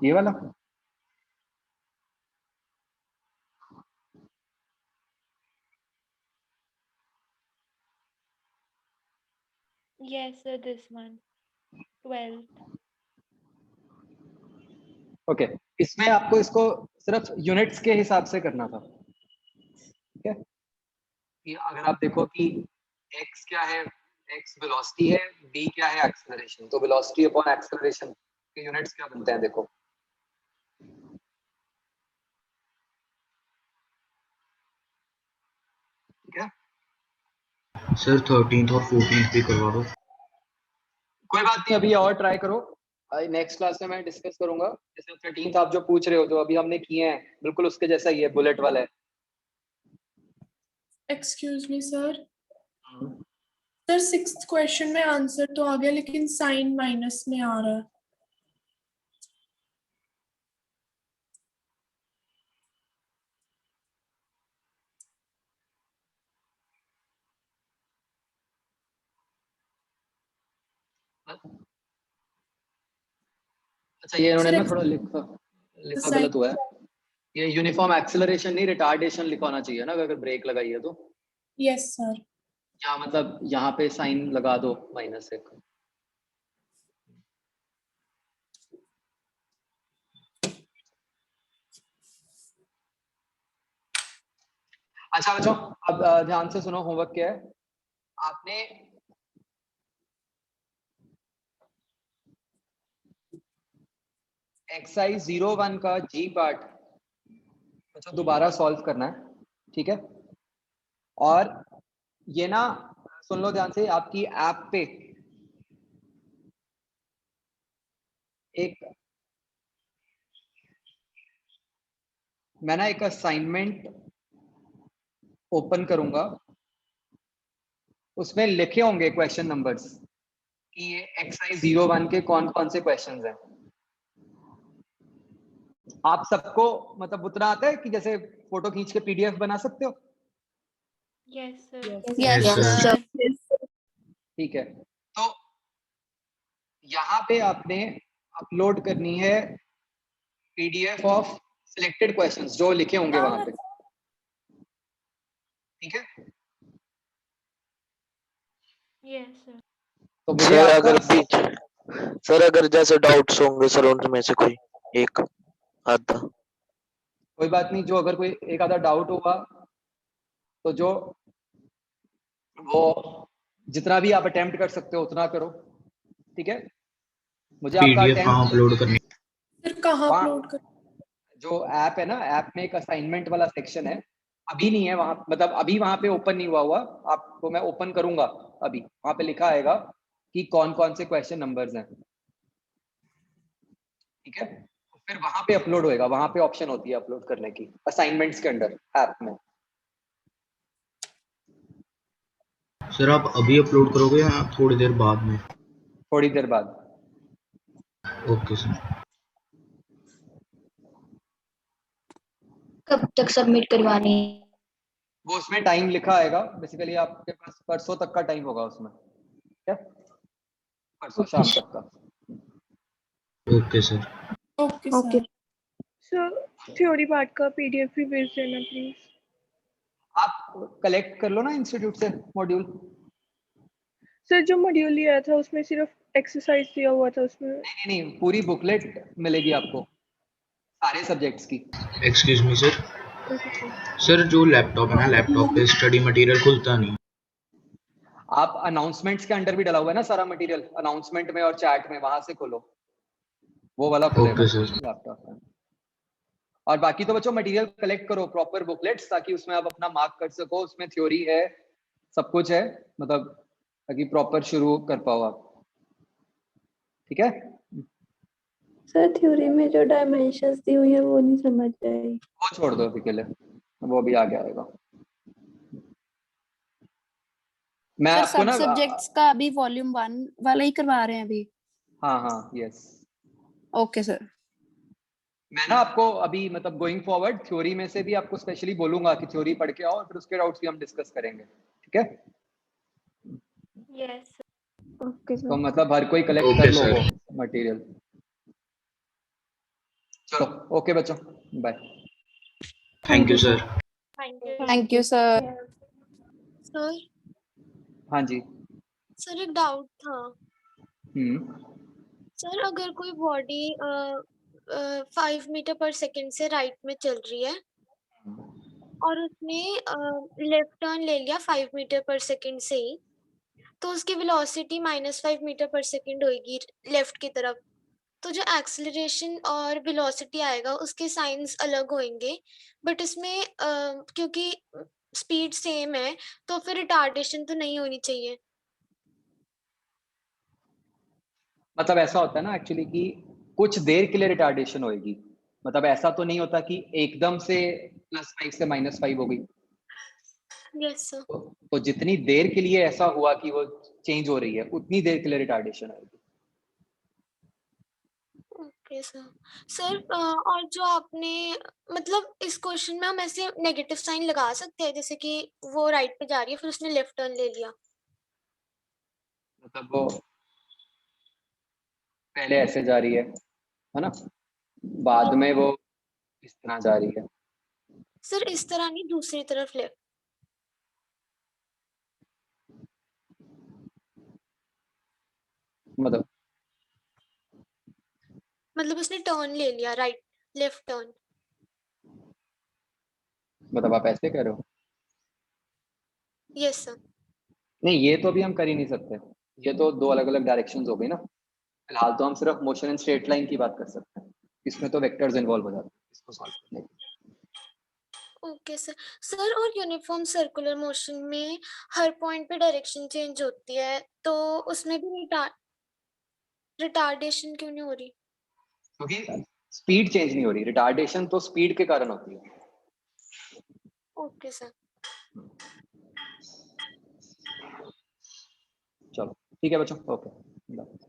ये वाला yes sir this one 12th। Okay इसमें आपको इसको सिर्फ यूनिट्स के हिसाब से करना था। ठीक है, कि अगर आप देखो कि x क्या है, x वेलोसिटी है, d क्या है एक्सेलरेशन, तो वेलोसिटी अपॉन एक्सेलरेशन के यूनिट्स क्या बनते हैं देखो। ठीक है सर 13th और 14th भी करवा दो। कोई बात नहीं, अभी और ट्राई करो, नेक्स्ट क्लास में मैं डिस्कस करूंगा। जैसे 13th आप जो पूछ रहे हो, जो अभी हमने किए हैं बिल्कुल उसके जैसा ही है, बुलेट वाला है। Excuse me sir. Sir 6th question में आंसर तो आ गया लेकिन साइन माइनस में आ रहा है। अच्छा ये इन्होंने सर ना थोड़ा लिखा गलत हुआ है। ये यूनिफॉर्म एक्सेलरेशन नहीं रिटार्डेशन लिखा होना चाहिए ना, अगर ब्रेक लगाई है तो। Yes sir. या मतलब यहाँ पे साइन लगा दो -1। अच्छा बच्चों, अब ध्यान से सुनो, होमवर्क क्या है। आपने एक्सरसाइज 01 का जी पार्ट अच्छा दोबारा सॉल्व करना है। ठीक है, और ये ना सुन लो ध्यान से, आपकी ऐप पे एक मैं ना एक असाइनमेंट ओपन करूंगा, उसमें लिखे होंगे क्वेश्चन नंबर्स कि ये एक्सरसाइज 01 के कौन कौन से क्वेश्चंस हैं। आप सबको मतलब उतना आता है कि जैसे फोटो खींच के पीडीएफ बना सकते हो? Yes sir. Yes sir. ठीक है, तो यहाँ पे आपने अपलोड करनी है पीडीएफ ऑफ सिलेक्टेड क्वेश्चंस जो लिखे होंगे वहां पे। ठीक है, यस सर। तो मुझे सर आपका अगर पीछे सर अगर जैसे डाउट्स होंगे सर उनमें से कोई एक आधा। कोई बात नहीं, जो अगर कोई एक आधा डाउट होगा तो जो वो जितना भी आप अटेम्प्ट कर सकते हो उतना करो, ठीक है। मुझे आपका PDF कहाँ अपलोड करनी? फिर कहाँ अपलोड कर? जो ऐप है ना, ऐप में एक असाइनमेंट वाला सेक्शन है, अभी नहीं है वहां, मतलब अभी वहां पे ओपन नहीं हुआ, आपको मैं ओपन करूंगा अभी, वहां पे लिखा आएगा कि कौन कौन से क्वेश्चन नंबर्स हैं, ठीक है। फिर वहां पे अपलोड होएगा, वहां पे ऑप्शन होती है अपलोड करने की असाइनमेंट्स के अंदर ऐप में। सर आप अभी अपलोड करोगे या थोड़ी देर बाद में? थोड़ी देर बाद। Okay sir. कब तक सबमिट करवानी है? वो उसमें टाइम लिखा आएगा, बेसिकली आपके पास परसों तक का टाइम होगा उसमें, ठीक है, परसों शाम तक का। Okay sir. Okay sir. Sir theory part का PDF भी भेज देना प्लीज। आप कलेक्ट कर लो ना इंस्टीट्यूट से मॉड्यूल। सर जो मॉड्यूल लिया था उसमें सिर्फ एक्सरसाइज दिया हुआ था, उसमें नहीं, पूरी बुकलेट मिलेगी आपको सारे सब्जेक्ट्स की। Excuse me sir. सर जो लैपटॉप है ना, लैपटॉप पे स्टडी मटेरियल खुलता नहीं। आप अनाउंसमेंट्स के अंडर भी डाला हुआ है ना सारा मटेरियल, अनाउंसमेंट में और चैट में, वहां से खोलो, वो वाला खुलेगा लैपटॉप में। और बाकी तो बच्चों मटेरियल कलेक्ट करो, प्रॉपर बुकलेट्स, ताकि उसमें आप अपना मार्क कर सको, उसमें थ्योरी है, सब कुछ है, मतलब ताकि प्रॉपर शुरू कर पाओ आप, ठीक है। सर थ्योरी में जो डायमेंशंस दी हुई है वो नहीं समझ आई। वो छोड़ दो अभी के लिए, वो भी आगे आएगा। मैं सर आपको सब ना सब्जेक्ट्स का अभी वॉल्यूम 1 वाला ही करवा रहे हैं अभी? हाँ यस। Okay sir. मैं ना आपको अभी मतलब गोइंग फॉरवर्ड थ्योरी में से भी आपको स्पेशली बोलूंगा कि थ्योरी पढ़ के आओ, फिर उसके डाउट्स भी हम डिस्कस करेंगे, ठीक है। यस ओके तो मतलब हर कोई कलेक्ट Okay, कर लो sir. वो मटेरियल। चलो ओके बच्चों, bye. Thank you sir. Thank you sir. Sir हाँ जी। सर एक डाउट था। हम्म। सर अगर कोई बॉडी 5 मीटर पर सेकंड से राइट में चल रही है और उसने लेफ्ट टर्न ले लिया 5 मीटर पर सेकंड से ही, तो उसकी वेलोसिटी -5 मीटर पर सेकंड होगी लेफ्ट की तरफ। तो जो एक्सेलरेशन और वेलोसिटी आएगा उसके साइंस अलग होंगे, बट इसमें क्योंकि स्पीड सेम है तो फिर रिटार्डेशन तो नहीं होनी चाहिए। मतलब ऐसा होता है ना एक्चुअली कि कुछ देर के लिए रिटार्डेशन होएगी, मतलब ऐसा तो नहीं होता कि एकदम से +5 से -5 हो गई। Yes sir. तो जितनी देर के लिए ऐसा हुआ कि वो चेंज हो रही है, उतनी देर के लिए रिटार्डेशन आएगी। Okay sir. सर और जो आपने मतलब इस क्वेश्चन में हम ऐसे नेगेटिव साइन लगा सकते हैं, जैसे कि वो राइट पे जा रही है फिर उसने लेफ्ट टर्न ले लिया, मतलब वो पहले ऐसे जा रही है ना, बाद में वो इस तरह जा रही है। सर इस तरह नहीं, दूसरी तरफ लेफ्ट, मतलब उसने टर्न ले लिया राइट, लेफ्ट टर्न। मतलब आप ऐसे कह रहे हो? Yes sir. नहीं, ये तो अभी हम कर ही नहीं सकते, ये तो दो अलग अलग डायरेक्शंस हो गई ना। फिलहाल तो हम सिर्फ मोशन इन स्ट्रेट लाइन की बात कर सकते हैं, इसमें तो वेक्टर्स इन्वॉल्व हो जाते हैं इसको सॉल्व करने के लिए। Okay sir. सर और यूनिफॉर्म सर्कुलर मोशन में हर पॉइंट पे डायरेक्शन चेंज होती है, तो उसमें भी रिटार्डेशन क्यों नहीं हो रही? क्योंकि स्पीड चेंज नहीं हो रही, रिटार्डेशन तो स्पीड के कारण होती है। Okay sir. चलो ठीक है बच्चों, ओके बाय।